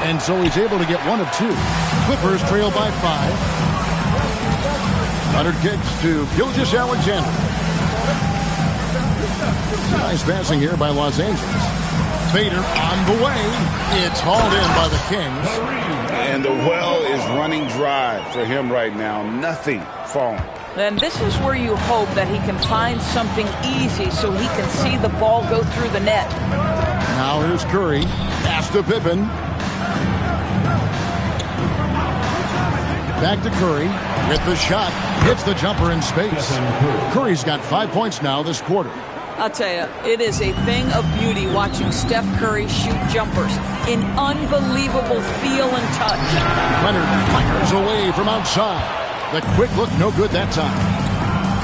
and so he's able to get one of two. Clippers trail by 5. Leonard kicks to Gilgeous-Alexander. Nice passing here by Los Angeles. Fader on the way. It's hauled in by the Kings. And the well is running dry for him right now. Nothing falling. And this is where you hope that he can find something easy so he can see the ball go through the net. Now here's Curry. Pass to Pippen. Back to Curry. With the shot. Hits the jumper in space. Curry's got 5 points now this quarter. I'll tell you, it is a thing of beauty watching Steph Curry shoot jumpers in unbelievable feel and touch. Leonard fires away from outside. The quick look, no good that time.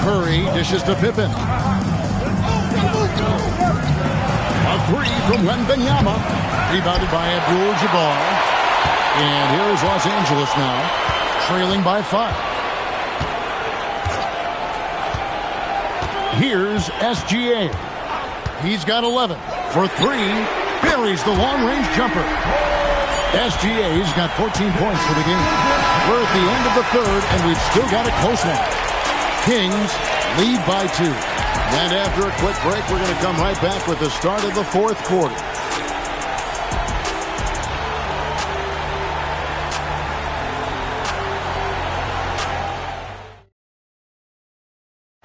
Curry dishes to Pippen. A three from Wembanyama. Rebounded by Abdul-Jabbar. And here is Los Angeles now, trailing by 5. Here's SGA. He's got 11 for 3. Buries the long-range jumper. SGA's got 14 points for the game. We're at the end of the third, and we've still got a close one. Kings lead by 2. And after a quick break, we're going to come right back with the start of the fourth quarter.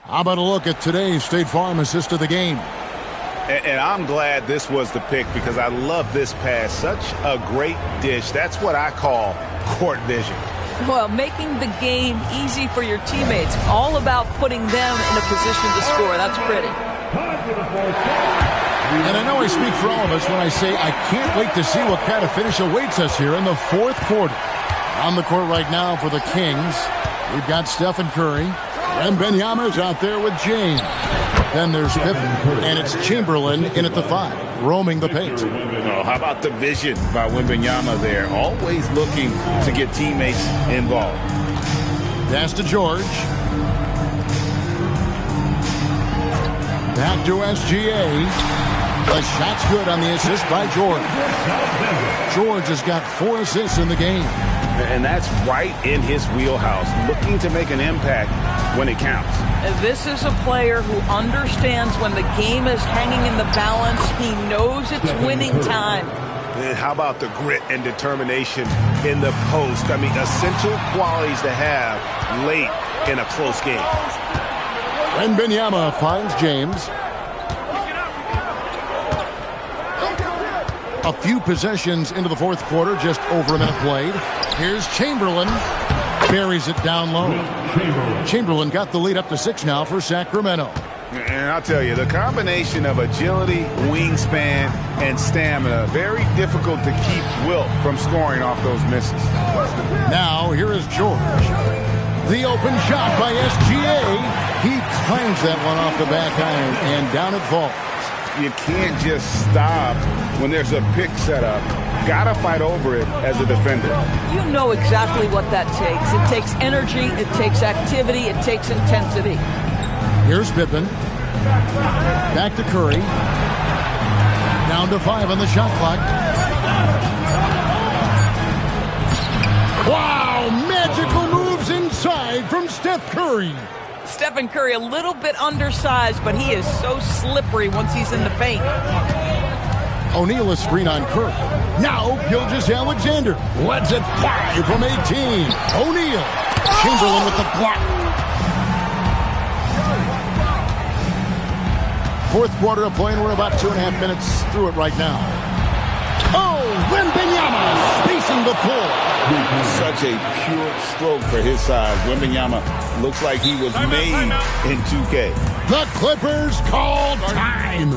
How about a look at today's State Farm assist of the game? And I'm glad this was the pick because I love this pass. Such a great dish. That's what I call court vision. Well, making the game easy for your teammates. All about putting them in a position to score. That's pretty. And I know I speak for all of us when I say I can't wait to see what kind of finish awaits us here in the fourth quarter. On the court right now for the Kings, we've got Stephen Curry. Wembanyama's out there with James. Then there's Pippen, and it's Chamberlain in at the 5, roaming the paint. Oh, how about the vision by Wembanyama there? Always looking to get teammates involved. Pass to George. Back to SGA. The shot's good on the assist by George. George has got 4 assists in the game. And that's right in his wheelhouse, looking to make an impact when it counts. This is a player who understands when the game is hanging in the balance. He knows it's winning time. And how about the grit and determination in the post? I mean, essential qualities to have late in a close game. Wembanyama finds James. A few possessions into the fourth quarter, just over a minute played. Here's Chamberlain. Buries it down low. Chamberlain got the lead up to 6 now for Sacramento. And I'll tell you, the combination of agility, wingspan, and stamina, very difficult to keep Wilt from scoring off those misses. Now, here is George. The open shot by SGA. He claims that one off the back iron, and down it falls. You can't just stop when there's a pick set up. Gotta fight over it as a defender. You know exactly what that takes. It takes energy, it takes activity, it takes intensity. Here's Pippen. Back to Curry. Down to 5 on the shot clock. Wow! Magical moves inside from Steph Curry. Stephen Curry a little bit undersized, but he is so slippery once he's in the paint. O'Neal a screen on Curry. Now Gilgeous-Alexander lets it fly from 18. O'Neal. Chamberlain with the block. Fourth quarter of play, and we're about 2.5 minutes through it right now. Oh, Wembanyama spacing the floor. Such a pure stroke for his size. Wembanyama looks like he was made in 2K. The Clippers call time.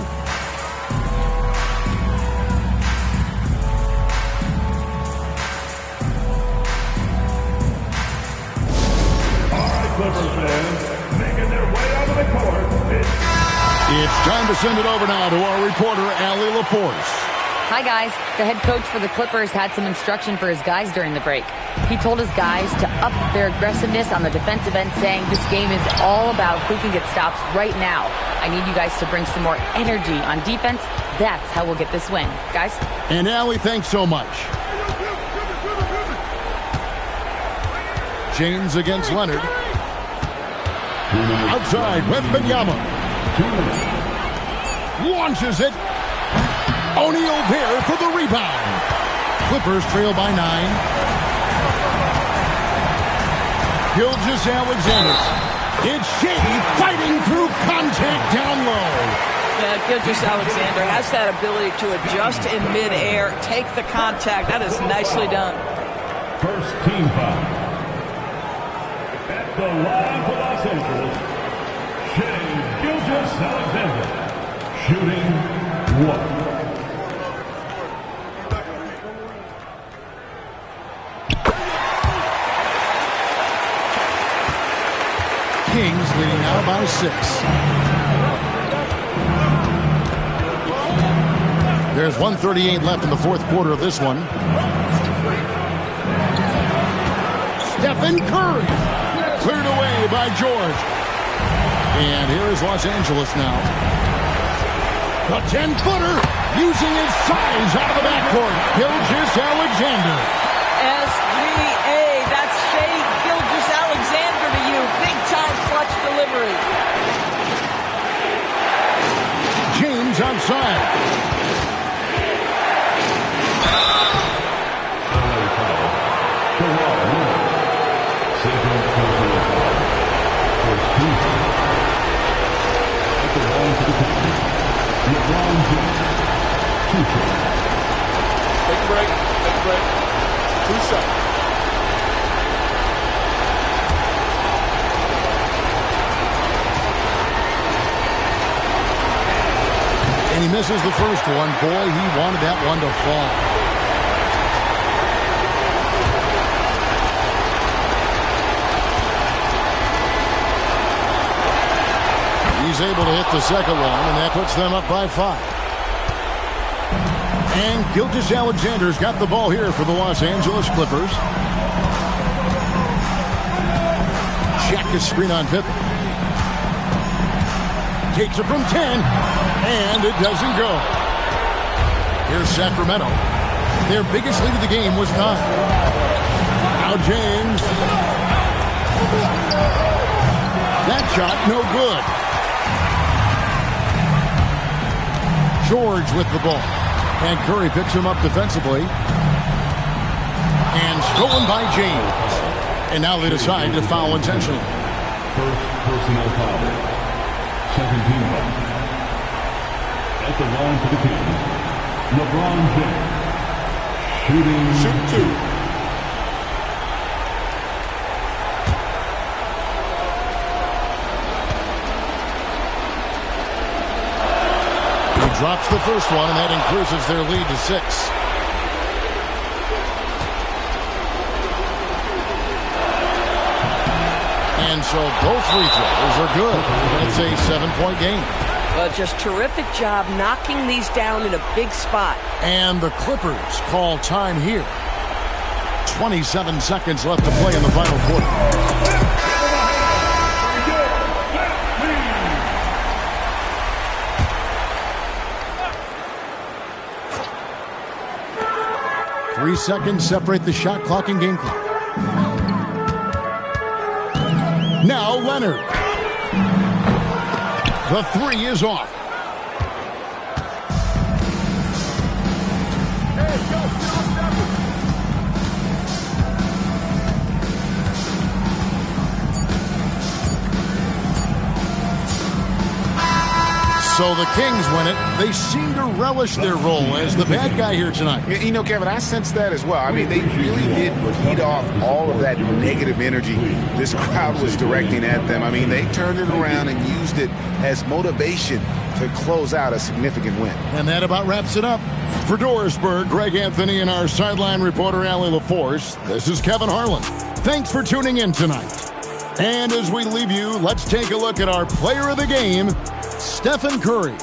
Clippers fans making their way onto the court. It's time to send it over now to our reporter, Allie LaForce. Hi, guys. The head coach for the Clippers had some instruction for his guys during the break. He told his guys to up their aggressiveness on the defensive end, saying this game is all about who can get stops right now. I need you guys to bring some more energy on defense. That's how we'll get this win. Guys? And Allie, thanks so much. James against Leonard. Outside, Wembanyama. Launches it. O'Neal there for the rebound. Clippers trail by 9. Gilgeous-Alexander. It's Shea fighting through contact down low. Yeah, Gilgeous-Alexander has that ability to adjust in midair, take the contact. That is nicely done. First team foul. At the line for Los Angeles, Shea Gilgeous-Alexander, shooting 1. Kings leading now by 6. There's 1:38 left in the fourth quarter of this one. Stephen Curry cleared away by George. And here is Los Angeles now. A 10-footer using his size out of the backcourt. Gilgeous-Alexander. SGA, that's Shea Gilgeous-Alexander to you. Big-time clutch delivery. James outside. LeBron James, 2 shots. Take a break. 2 seconds. And he misses the first one. Boy, he wanted that one to fall. He's able to hit the second one, and that puts them up by 5. And Gilgeous-Alexander's got the ball here for the Los Angeles Clippers. Check the screen on Pippen. Takes it from 10, and it doesn't go. Here's Sacramento. Their biggest lead of the game was 9. Now James. That shot, no good. George with the ball. And Curry picks him up defensively. And stolen by James. And now they decide to foul intentionally. First personal foul. Second team foul. At the line for the Kings, LeBron James, shooting 2. Drops the first one, and that increases their lead to 6. And so both free throws are good. It's a 7-point game. Just terrific job knocking these down in a big spot. And the Clippers call time here. 27 seconds left to play in the final quarter. 3 seconds separate the shot clock and game clock. Now Leonard. The 3 is off. So the Kings win it. They seem to relish their role as the bad guy here tonight. You know, Kevin, I sense that as well. I mean, they really did feed off all of that negative energy this crowd was directing at them. I mean, they turned it around and used it as motivation to close out a significant win. And that about wraps it up. For Dorisburg, Greg Anthony and our sideline reporter, Allie LaForce, this is Kevin Harlan. Thanks for tuning in tonight. And as we leave you, let's take a look at our player of the game, Stephen Curry.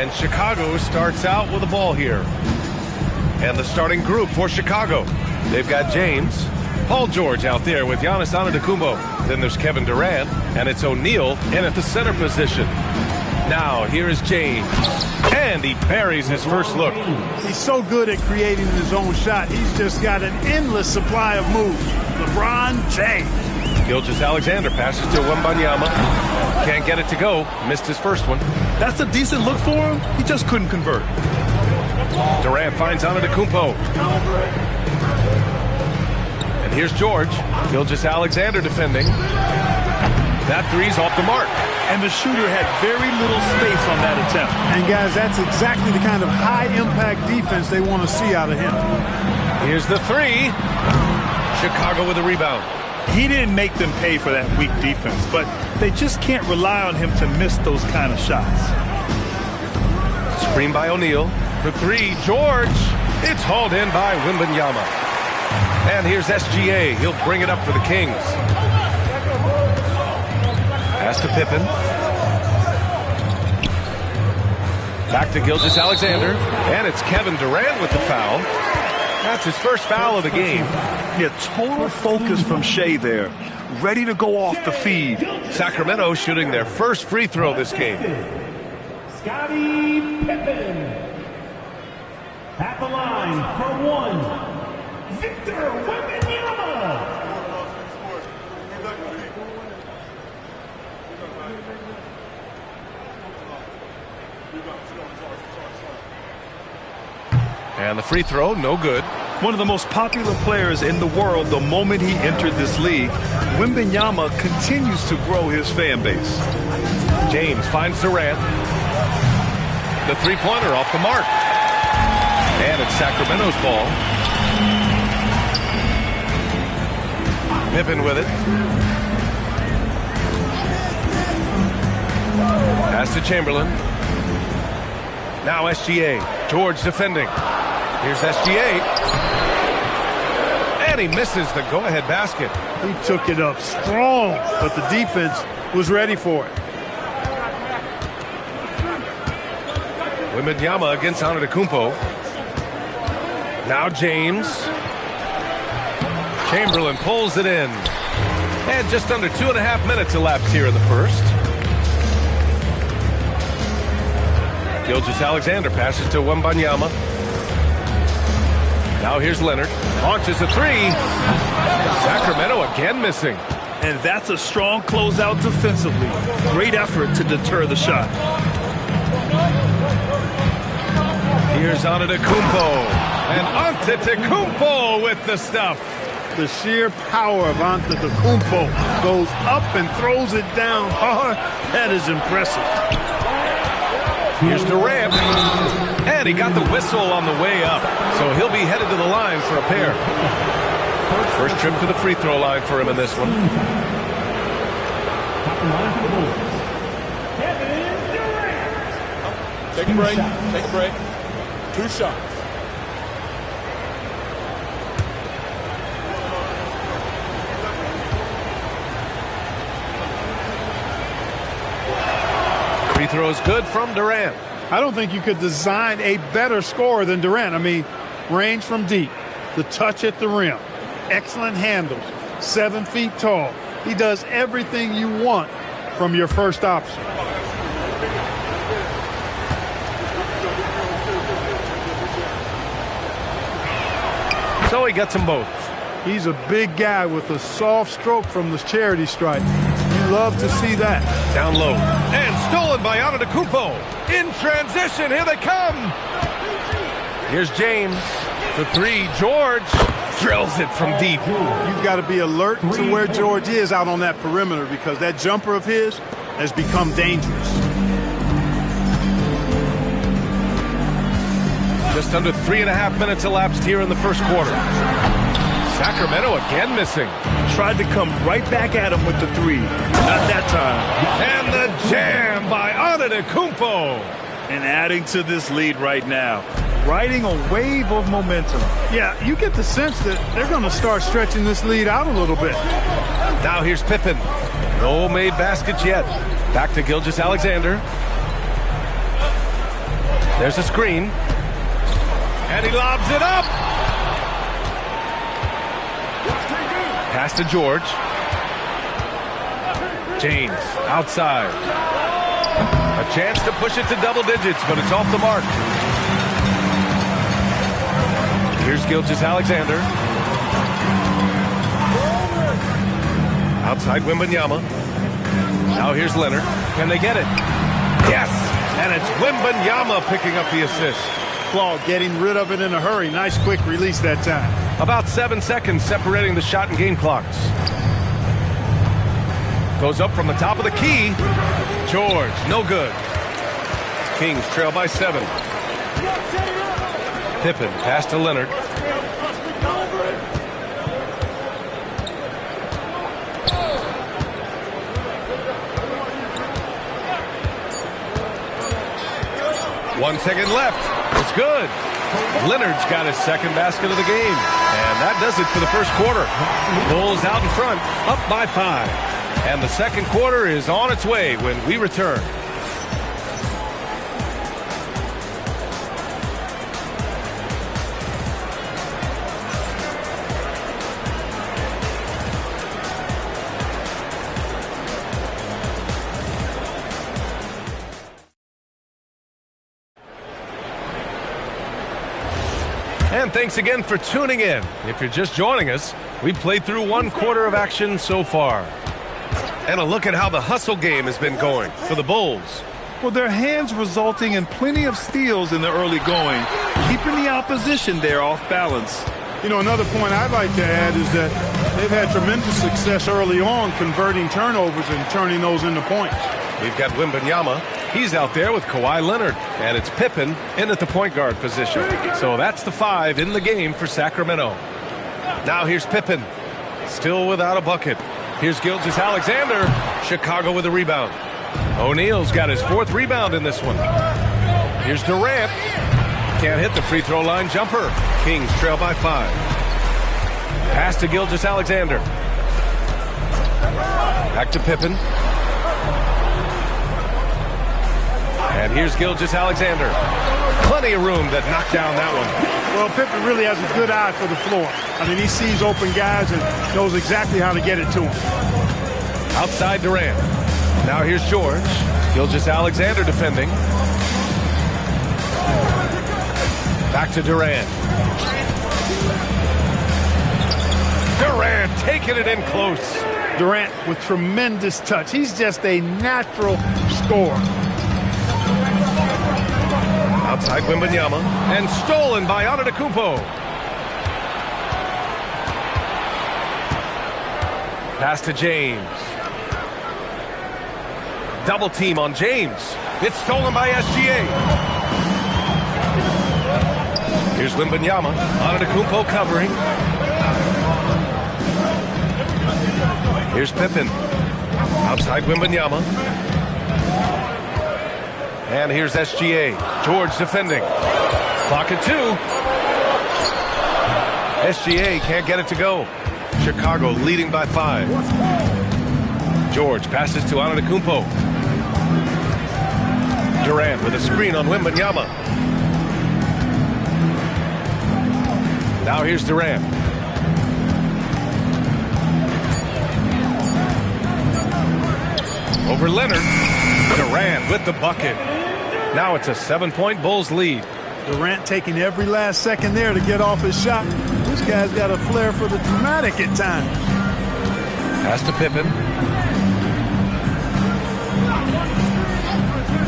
And Chicago starts out with the ball here. And the starting group for Chicago. They've got James, Paul George out there with Giannis Antetokounmpo. Then there's Kevin Durant, and it's O'Neal in at the center position. Now, here is James. And he buries his first look. He's so good at creating his own shot. He's just got an endless supply of moves. LeBron James. Gilgeous-Alexander passes to Wembanyama. Can't get it to go. Missed his first one. That's a decent look for him. He just couldn't convert. Durant finds Antetokounmpo. And here's George. Gilgeous-Alexander defending. That three's off the mark. And the shooter had very little space on that attempt. And guys, that's exactly the kind of high-impact defense they want to see out of him. Here's the three. Chicago with a rebound. He didn't make them pay for that weak defense, but they just can't rely on him to miss those kind of shots. Screen by O'Neal. For three, George. It's hauled in by Wembanyama. And here's SGA. He'll bring it up for the Kings. Pass to Pippen. Back to Gilgeous-Alexander. And it's Kevin Durant with the foul. That's his first foul of the game. Yeah, total focus from Shea there. Ready to go off the feed. Sacramento shooting their first free throw this game. Scottie Pippen. At the line for one, Victor Wembanyama. And the free throw, no good. One of the most popular players in the world the moment he entered this league, Wembanyama continues to grow his fan base. James finds Durant. The three-pointer off the mark. And it's Sacramento's ball. Pippen with it. Pass to Chamberlain. Now SGA. George defending. Here's SGA. And he misses the go-ahead basket. He took it up strong, but the defense was ready for it. Wembanyama against Antetokounmpo. Now James. Chamberlain pulls it in. And just under 2.5 minutes elapsed here in the first. Gilgeous-Alexander passes to Wembanyama. Now here's Leonard. Launches a three. Sacramento again missing. And that's a strong closeout defensively. Great effort to deter the shot. Here's Antetokounmpo. And Antetokounmpo with the stuff. The sheer power of Antetokounmpo goes up and throws it down hard. That is impressive. Here's Durant. And he got the whistle on the way up. So he'll be headed to the line for a pair. First trip to the free throw line for him in this one. Take a break. Take a break. 2 shots. Free throw is good from Durant. I don't think you could design a better scorer than Durant. I mean, range from deep, the touch at the rim, excellent handles, 7 feet tall. He does everything you want from your first option. So he gets them both. He's a big guy with a soft stroke from the charity stripe. You love to see that. Down low. And stolen by Antetokounmpo. In transition, here they come. Here's James. For three, George drills it from deep. You've got to be alert to where George is out on that perimeter because that jumper of his has become dangerous. Just under 3.5 minutes elapsed here in the first quarter. Sacramento again missing. Tried to come right back at him with the three. Not that time. And the jam by Antetokounmpo. And adding to this lead right now. Riding a wave of momentum. Yeah, you get the sense that they're going to start stretching this lead out a little bit. Now here's Pippen. No made baskets yet. Back to Gilgeous-Alexander. There's a screen. And he lobs it up. Pass to George. James outside. A chance to push it to double digits, but it's off the mark. Here's Gilgeous-Alexander. Outside Wembanyama. Now here's Leonard. Can they get it? Yes! And it's Wembanyama picking up the assist. Claw getting rid of it in a hurry. Nice quick release that time. About 7 seconds separating the shot and game clocks. Goes up from the top of the key. George, no good. Kings trail by 7. Pippen, pass to Leonard. 1 second left. It's good. Leonard's got his second basket of the game. And that does it for the first quarter. Bulls out in front, up by 5. And the second quarter is on its way when we return. And thanks again for tuning in. If you're just joining us, we've played through 1 quarter of action so far. And a look at how the hustle game has been going for the Bulls. Well, their hands resulting in plenty of steals in the early going, keeping the opposition there off balance. You know, another point I'd like to add is that they've had tremendous success early on converting turnovers and turning those into points. We've got Wembanyama. He's out there with Kawhi Leonard. And it's Pippen in at the point guard position. So that's the 5 in the game for Sacramento. Now here's Pippen. Still without a bucket. Here's Gilgeous-Alexander. Chicago with a rebound. O'Neal's got his 4th rebound in this one. Here's Durant. Can't hit the free throw line jumper. Kings trail by 5. Pass to Gilgeous-Alexander. Back to Pippen. And here's Gilgeous-Alexander. Plenty of room to knock down that one. Well, Pippen really has a good eye for the floor. I mean, he sees open guys and knows exactly how to get it to him. Outside Durant. Now here's George. Gilgeous-Alexander defending. Back to Durant. Durant taking it in close. Durant with tremendous touch. He's just a natural scorer. Outside Wembanyama. And stolen by Antetokounmpo. Pass to James. Double team on James. It's stolen by SGA. Here's Wembanyama. Antetokounmpo covering. Here's Pippen. Outside Wembanyama. And here's SGA. George defending. Clock at 2. SGA can't get it to go. Chicago leading by 5. George passes to Antetokounmpo. Durant with a screen on Wembanyama. Now here's Durant. Over Leonard. Durant with the bucket. Now it's a 7-point Bulls lead. Durant taking every last second there to get off his shot. This guy's got a flair for the dramatic at times. Pass to Pippen.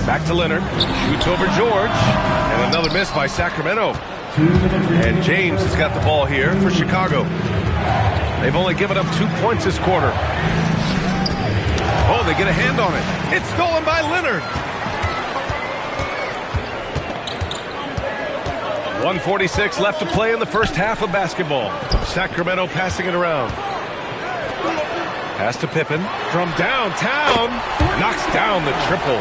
Back to Leonard. Shoots over George. And another miss by Sacramento. And James has got the ball here for Chicago. They've only given up 2 points this quarter. Oh, they get a hand on it. It's stolen by Leonard. 1:46 left to play in the first half of basketball. Sacramento passing it around. Pass to Pippen from downtown. Knocks down the triple.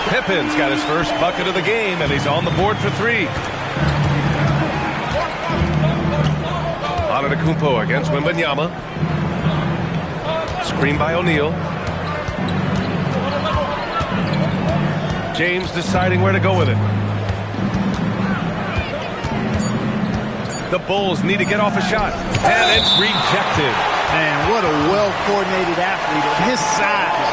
Pippen's got his first bucket of the game, and he's on the board for 3. Antetokounmpo against Wembanyama. Screen by O'Neal. James deciding where to go with it. The Bulls need to get off a shot, and it's rejected. Man, what a well-coordinated athlete of his size.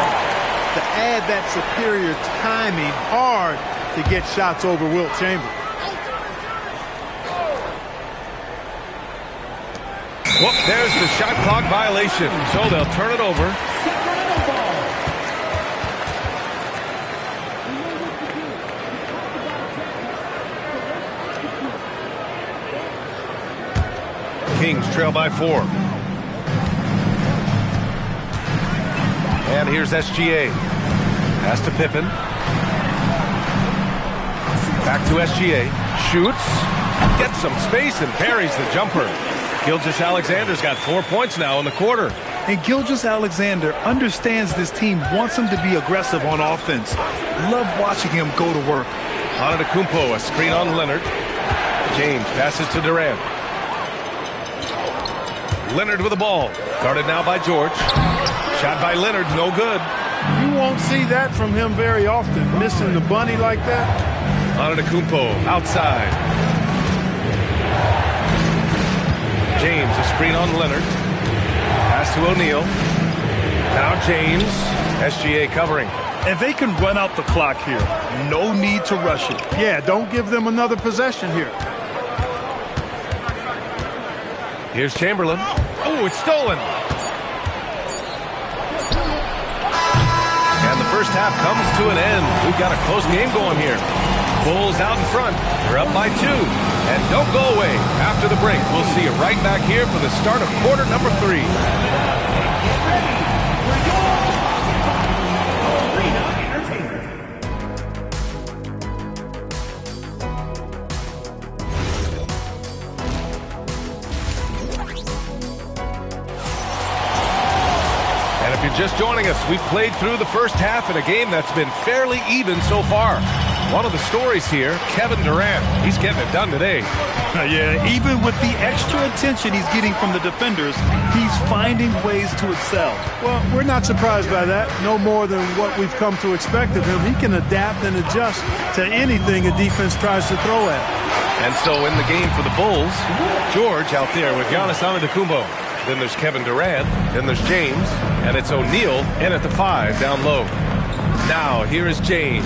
To add that superior timing, hard to get shots over Wilt Chamberlain. Well, there's the shot clock violation, so they'll turn it over. Kings trail by 4. And here's SGA. Pass to Pippen. Back to SGA. Shoots. Gets some space and buries the jumper. Gilgeous-Alexander's got 4 points now in the quarter. And Gilgeous-Alexander understands this team wants him to be aggressive on offense. Love watching him go to work. Antetokounmpo, a screen on Leonard. James passes to Durant. Leonard with the ball. Guarded now by George. Shot by Leonard, no good. You won't see that from him very often, missing the bunny like that. Antetokounmpo outside. James, a screen on Leonard. Pass to O'Neal. Now James. SGA covering. And they can run out the clock here. No need to rush it. Yeah, don't give them another possession here. Here's Chamberlain. Oh, it's stolen. And the first half comes to an end. We've got a close game going here. Bulls out in front. They're up by 2. And don't go away. After the break, we'll see you right back here for the start of quarter number 3. Just joining us, we've played through the first half in a game that's been fairly even so far. One of the stories here, Kevin Durant. He's getting it done today. Yeah, even with the extra attention he's getting from the defenders, he's finding ways to excel. Well, we're not surprised by that. No more than what we've come to expect of him. He can adapt and adjust to anything a defense tries to throw at him. And so in the game for the Bulls, George out there with Giannis Antetokounmpo. Then there's Kevin Durant. Then there's James. And it's O'Neal in at the 5 down low. Now here is James.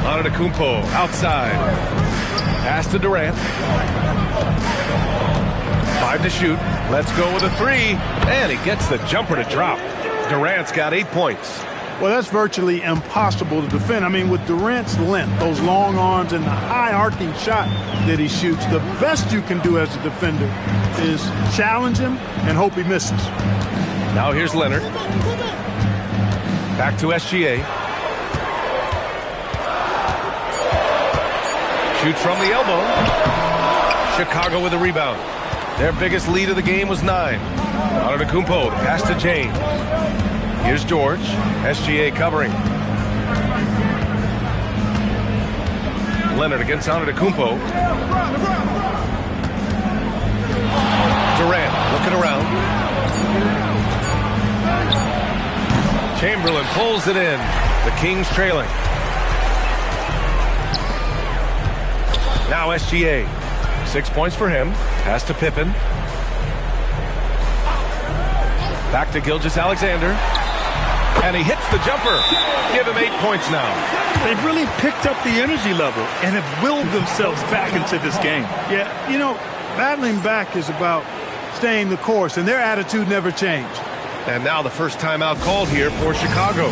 Antetokounmpo outside. Pass to Durant. 5 to shoot. Let's go with a 3. And he gets the jumper to drop. Durant's got 8 points. Well, that's virtually impossible to defend. I mean, with Durant's length, those long arms, and the high arcing shot that he shoots, the best you can do as a defender is challenge him and hope he misses. Now here's Leonard. Back to SGA. Shoots from the elbow. Chicago with a rebound. Their biggest lead of the game was 9. Antetokounmpo, pass to James. Here's George. SGA covering. Leonard against Antetokounmpo. Durant looking around. Chamberlain pulls it in. The Kings trailing. Now SGA. 6 points for him. Pass to Pippen. Back to Gilgeous-Alexander. And he hits the jumper. Give him 8 points now. They've really picked up the energy level and have willed themselves back into this game. Yeah, you know, battling back is about staying the course, and their attitude never changed. And now the first timeout called here for Chicago.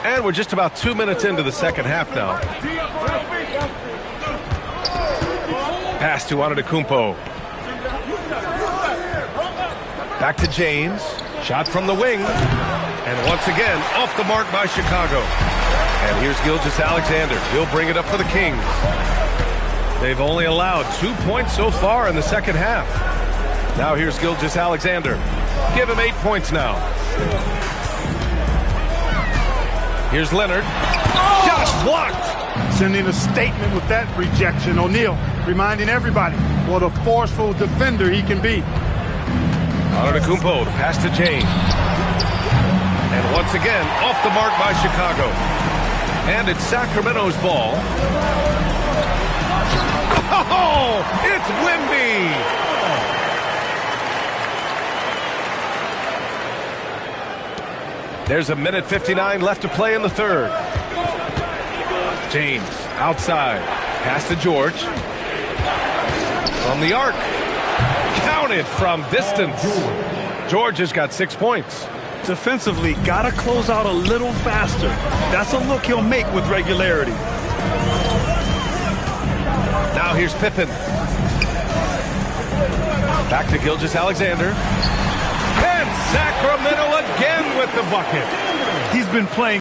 And we're just about 2 minutes into the second half now. Pass to Antetokounmpo. Back to James. Shot from the wing. And once again, off the mark by Chicago. And here's Gilgeous-Alexander. He'll bring it up for the Kings. They've only allowed 2 points so far in the second half. Now here's Gilgeous-Alexander. Give him 8 points now. Here's Leonard. Shot blocked. Sending a statement with that rejection. O'Neal reminding everybody what a forceful defender he can be. Antetokounmpo, the pass to James. And once again, off the mark by Chicago. And it's Sacramento's ball. Oh, it's Wemby. There's a minute 59 left to play in the third. James outside. Pass to George. From the arc. Counted from distance. George has got 6 points. Defensively, got to close out a little faster. That's a look he'll make with regularity. Now here's Pippen. Back to Gilgeous-Alexander. And Sacramento again with the bucket. He's been playing